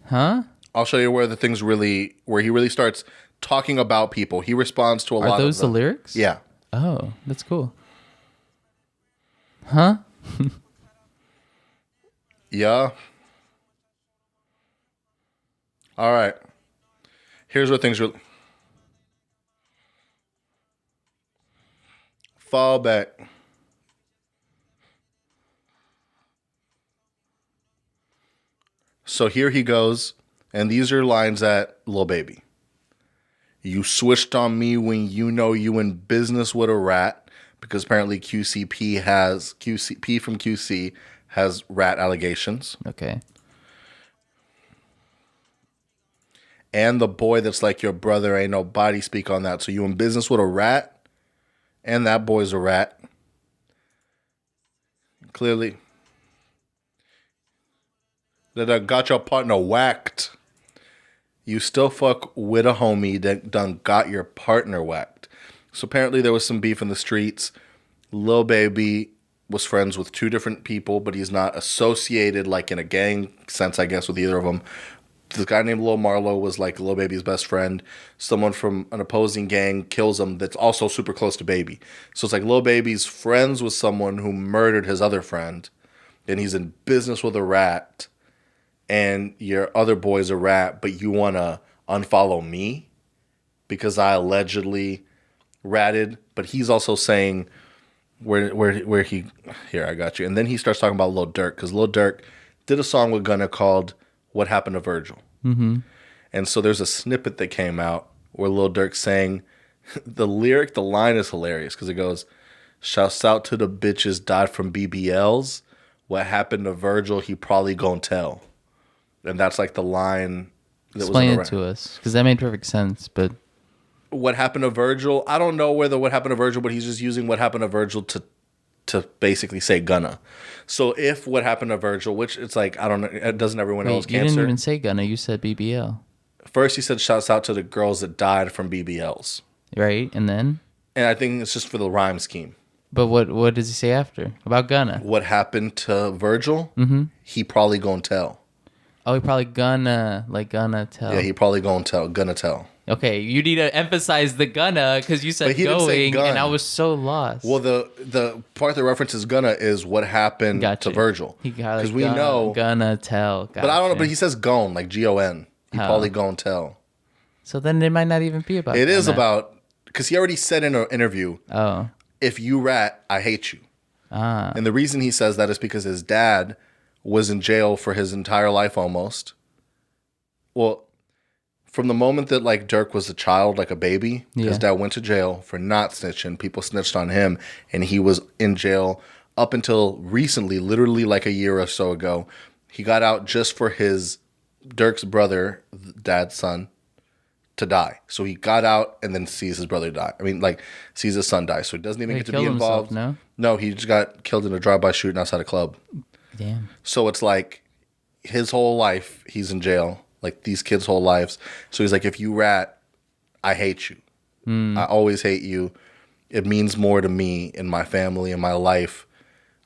Speaker 2: huh?
Speaker 1: I'll show you where he really starts talking about people. He responds to a lot.
Speaker 2: Are those
Speaker 1: of
Speaker 2: the
Speaker 1: them.
Speaker 2: lyrics?
Speaker 1: Yeah.
Speaker 2: Oh, that's cool. Huh?
Speaker 1: Yeah. All right. Here's what things really fall back. So here he goes, And these are lines at Lil Baby. You switched on me when you know you in business with a rat, because apparently QCP from QC has rat allegations.
Speaker 2: Okay.
Speaker 1: And the boy that's like your brother, ain't nobody speak on that. So you in business with a rat, and that boy's a rat. Clearly. That I got your partner whacked. You still fuck with a homie that done got your partner whacked. So apparently there was some beef in the streets. Lil Baby was friends with two different people, but he's not associated like in a gang sense, I guess, with either of them. This guy named Lil Marlo was like Lil Baby's best friend. Someone from an opposing gang kills him that's also super close to Baby. So it's like Lil Baby's friends with someone who murdered his other friend, and he's in business with a rat, and your other boy's a rat, but you want to unfollow me because I allegedly ratted. But he's also saying where he... Here, I got you. And then he starts talking about Lil Durk, because Lil Durk did a song with Gunna called What Happened to Virgil.
Speaker 2: Mm-hmm.
Speaker 1: And so there's a snippet that came out where Lil Durk's saying... the line is hilarious, because it goes, shouts out to the bitches died from BBLs. What happened to Virgil, he probably gonna tell. And that's like the line that
Speaker 2: Explain
Speaker 1: was
Speaker 2: it to us, because that made perfect sense. But
Speaker 1: what happened to Virgil? I don't know whether what happened to Virgil, but he's just using what happened to Virgil to basically say Gunna. So if what happened to Virgil, which it's like, I don't know, doesn't everyone else
Speaker 2: you
Speaker 1: cancer?
Speaker 2: didn't even say Gunna. You said BBL.
Speaker 1: First he said shouts out to the girls that died from BBLs.
Speaker 2: Right, and then?
Speaker 1: And I think it's just for the rhyme scheme.
Speaker 2: But what does he say after? About Gunna?
Speaker 1: What happened to Virgil?
Speaker 2: Mm-hmm.
Speaker 1: He probably gonna tell.
Speaker 2: Oh, he probably gonna tell.
Speaker 1: Yeah, he probably gonna tell.
Speaker 2: Okay, you need to emphasize the Gunna, because you said
Speaker 1: But he didn't say
Speaker 2: going,
Speaker 1: gun.
Speaker 2: and I was so lost.
Speaker 1: Well, the part that references Gunna is what happened
Speaker 2: Gotcha.
Speaker 1: to Virgil.
Speaker 2: Because
Speaker 1: we know.
Speaker 2: Gonna tell.
Speaker 1: But I don't know.
Speaker 2: Gotcha.
Speaker 1: But he says gon, like Gon. He
Speaker 2: Oh.
Speaker 1: probably gonna tell.
Speaker 2: So then it might not even be about
Speaker 1: It is
Speaker 2: Gunna.
Speaker 1: about, because he already said in an interview,
Speaker 2: Oh.
Speaker 1: if you rat, I hate you.
Speaker 2: Ah.
Speaker 1: And the reason he says that is because his dad was in jail for his entire life almost. Well, from the moment that like Durk was a child, like a baby, his dad went to jail for not snitching. People snitched on him, and he was in jail up until recently, literally like a year or so ago. He got out just for his Durk's brother, dad's son, to die. So he got out and then sees his brother die. I mean, like, sees his son die. So he doesn't even
Speaker 2: He
Speaker 1: get to be
Speaker 2: killed
Speaker 1: involved.
Speaker 2: himself,
Speaker 1: No, he just got killed in a drive-by shooting outside a club.
Speaker 2: Damn.
Speaker 1: So it's like his whole life, he's in jail. Like these kids' whole lives. So he's like, if you rat, I hate you. I always hate you. It means more to me in my family, in my life.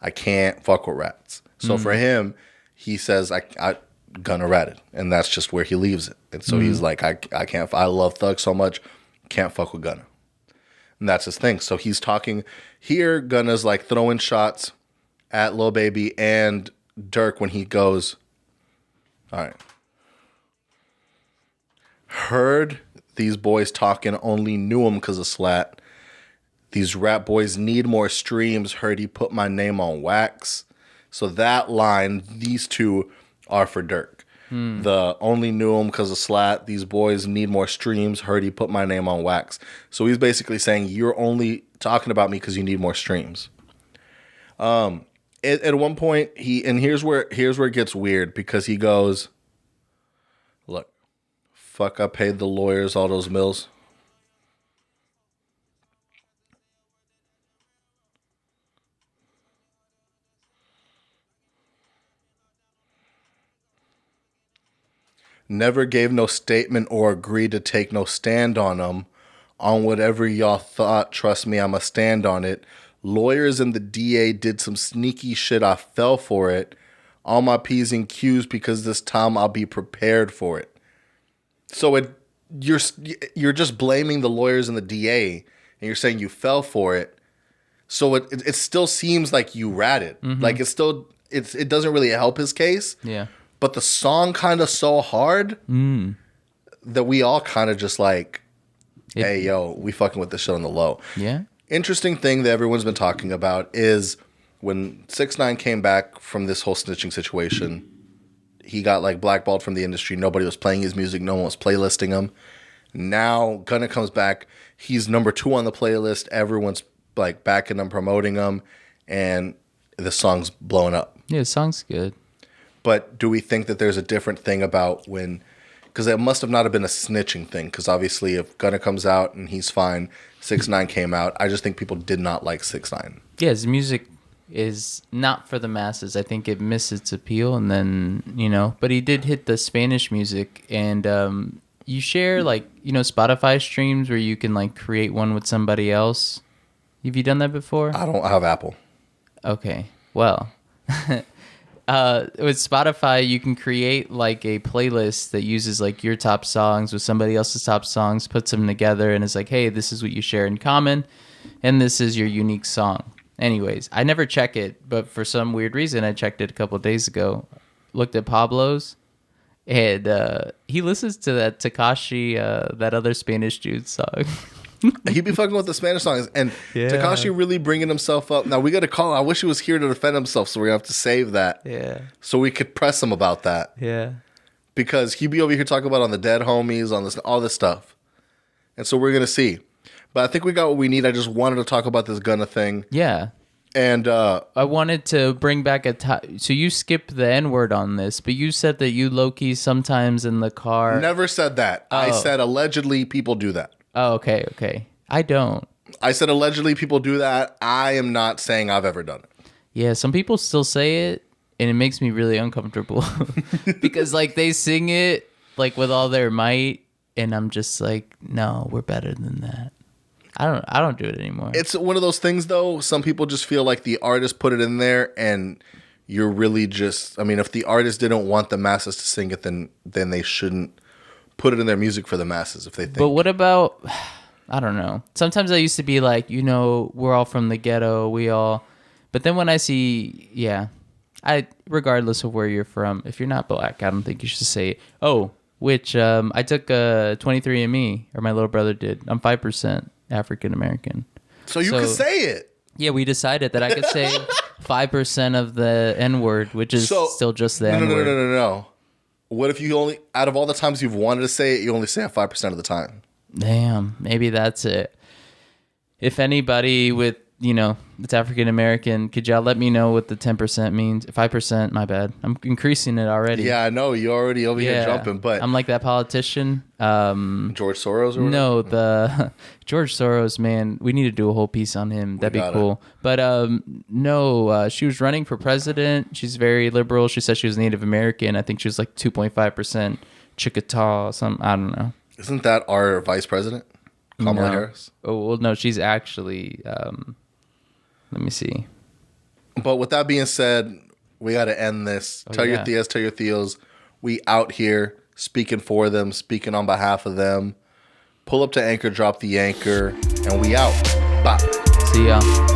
Speaker 1: I can't fuck with rats. So for him, he says, I Gunna ratted. And that's just where he leaves it. And so he's like, I can't, I love Thug so much, can't fuck with Gunna. And that's his thing. So he's talking here. Gunna's like throwing shots at Lil Baby and Durk when he goes, all right. Heard these boys talking, only knew them because of Slat. These rap boys need more streams. Heard he put my name on wax. So that line, these two are for Durk. The only knew him because of Slat. These boys need more streams. Heard he put my name on wax. So he's basically saying you're only talking about me because you need more streams. At one point, here's where it gets weird, because he goes, look, fuck, I paid the lawyers all those mills. Never gave no statement or agreed to take no stand on them. On whatever y'all thought, trust me, I'ma stand on it. Lawyers and the DA did some sneaky shit, I fell for it. All my P's and Q's, because this time I'll be prepared for it. So you're just blaming the lawyers and the DA, and you're saying you fell for it. So it still seems like you ratted. Like it doesn't really help his case.
Speaker 2: Yeah.
Speaker 1: But the song kind of so hard that we all kind of just like, hey, yo, we fucking with this shit on the low.
Speaker 2: Yeah.
Speaker 1: Interesting thing that everyone's been talking about is when 6ix9ine came back from this whole snitching situation, he got like blackballed from the industry. Nobody was playing his music. No one was playlisting him. Now Gunna comes back. He's number 2 on the playlist. Everyone's like backing him, promoting him, and the song's blowing up.
Speaker 2: Yeah, the song's good.
Speaker 1: But do we think that there's a different thing about when, because it must have not have been a snitching thing, because obviously if Gunna comes out and he's fine, 6ix9ine came out, I just think people did not like 6ix9ine.
Speaker 2: Yeah, his music is not for the masses. I think it missed its appeal, and then, but he did hit the Spanish music, and you share, like, Spotify streams where you can, like, create one with somebody else. Have you done that before?
Speaker 1: I don't have Apple.
Speaker 2: Okay, well, with Spotify, you can create like a playlist that uses like your top songs with somebody else's top songs, puts them together, and it's like, hey, this is what you share in common, and this is your unique song. Anyways, I never check it, but for some weird reason, I checked it a couple of days ago. Looked at Pablo's, and he listens to that Tahc, that other Spanish dude song.
Speaker 1: He'd be fucking with the Spanish songs, and
Speaker 2: Yeah.
Speaker 1: Tahc really bringing himself up. Now we got to call. I wish he was here to defend himself, so we're gonna have to save that.
Speaker 2: Yeah,
Speaker 1: So we could press him about that,
Speaker 2: yeah.
Speaker 1: because he'd be over here talking about on the dead homies, on this, all this stuff, and so we're gonna see. But I think we got what we need. I just wanted to talk about this Gunna thing,
Speaker 2: Yeah.
Speaker 1: and
Speaker 2: I wanted to bring back so you skipped the N-word on this, but you said that you low-key sometimes in the car.
Speaker 1: never said that. I said allegedly people do that.
Speaker 2: Oh, okay. I don't.
Speaker 1: I said allegedly people do that. I am not saying I've ever done it.
Speaker 2: Yeah, some people still say it, and it makes me really uncomfortable because like they sing it like with all their might, and I'm just like, no, we're better than that. I don't do it anymore.
Speaker 1: It's one of those things, though. Some people just feel like the artist put it in there, and you're really just. I mean, if the artist didn't want the masses to sing it, then they shouldn't put it in their music for the masses. If they think.
Speaker 2: But what about? I don't know. Sometimes I used to be like, we're all from the ghetto. But then when I see, regardless of where you're from, if you're not black, I don't think you should say, which I took 23andMe, or my little brother did. I'm 5% African American.
Speaker 1: So you can say it.
Speaker 2: Yeah, we decided that I could say 5% of the N-word, which is still just the N-word.
Speaker 1: No. What if you only, out of all the times you've wanted to say it, you only say it 5% of the time?
Speaker 2: Damn, maybe that's it. If anybody with, that's African American, could y'all let me know what the 10% means? 5%, my bad. I'm increasing it already.
Speaker 1: Yeah, I know. You're already over here jumping, but
Speaker 2: I'm like that politician.
Speaker 1: George Soros or whatever?
Speaker 2: No, the George Soros, man, we need to do a whole piece on him. That'd be cool. But no, she was running for president. She's very liberal. She said she was Native American. I think she was like 2.5% Chickasaw, something. I don't know.
Speaker 1: Isn't that our vice president, Kamala Harris?
Speaker 2: Oh, well, no, she's actually, let me see.
Speaker 1: But with that being said, we got to end this. Tell your Theas, tell your Theos. We out here speaking for them, speaking on behalf of them. Pull up to Anchor, drop the anchor, and we out. Bye.
Speaker 2: See y'all.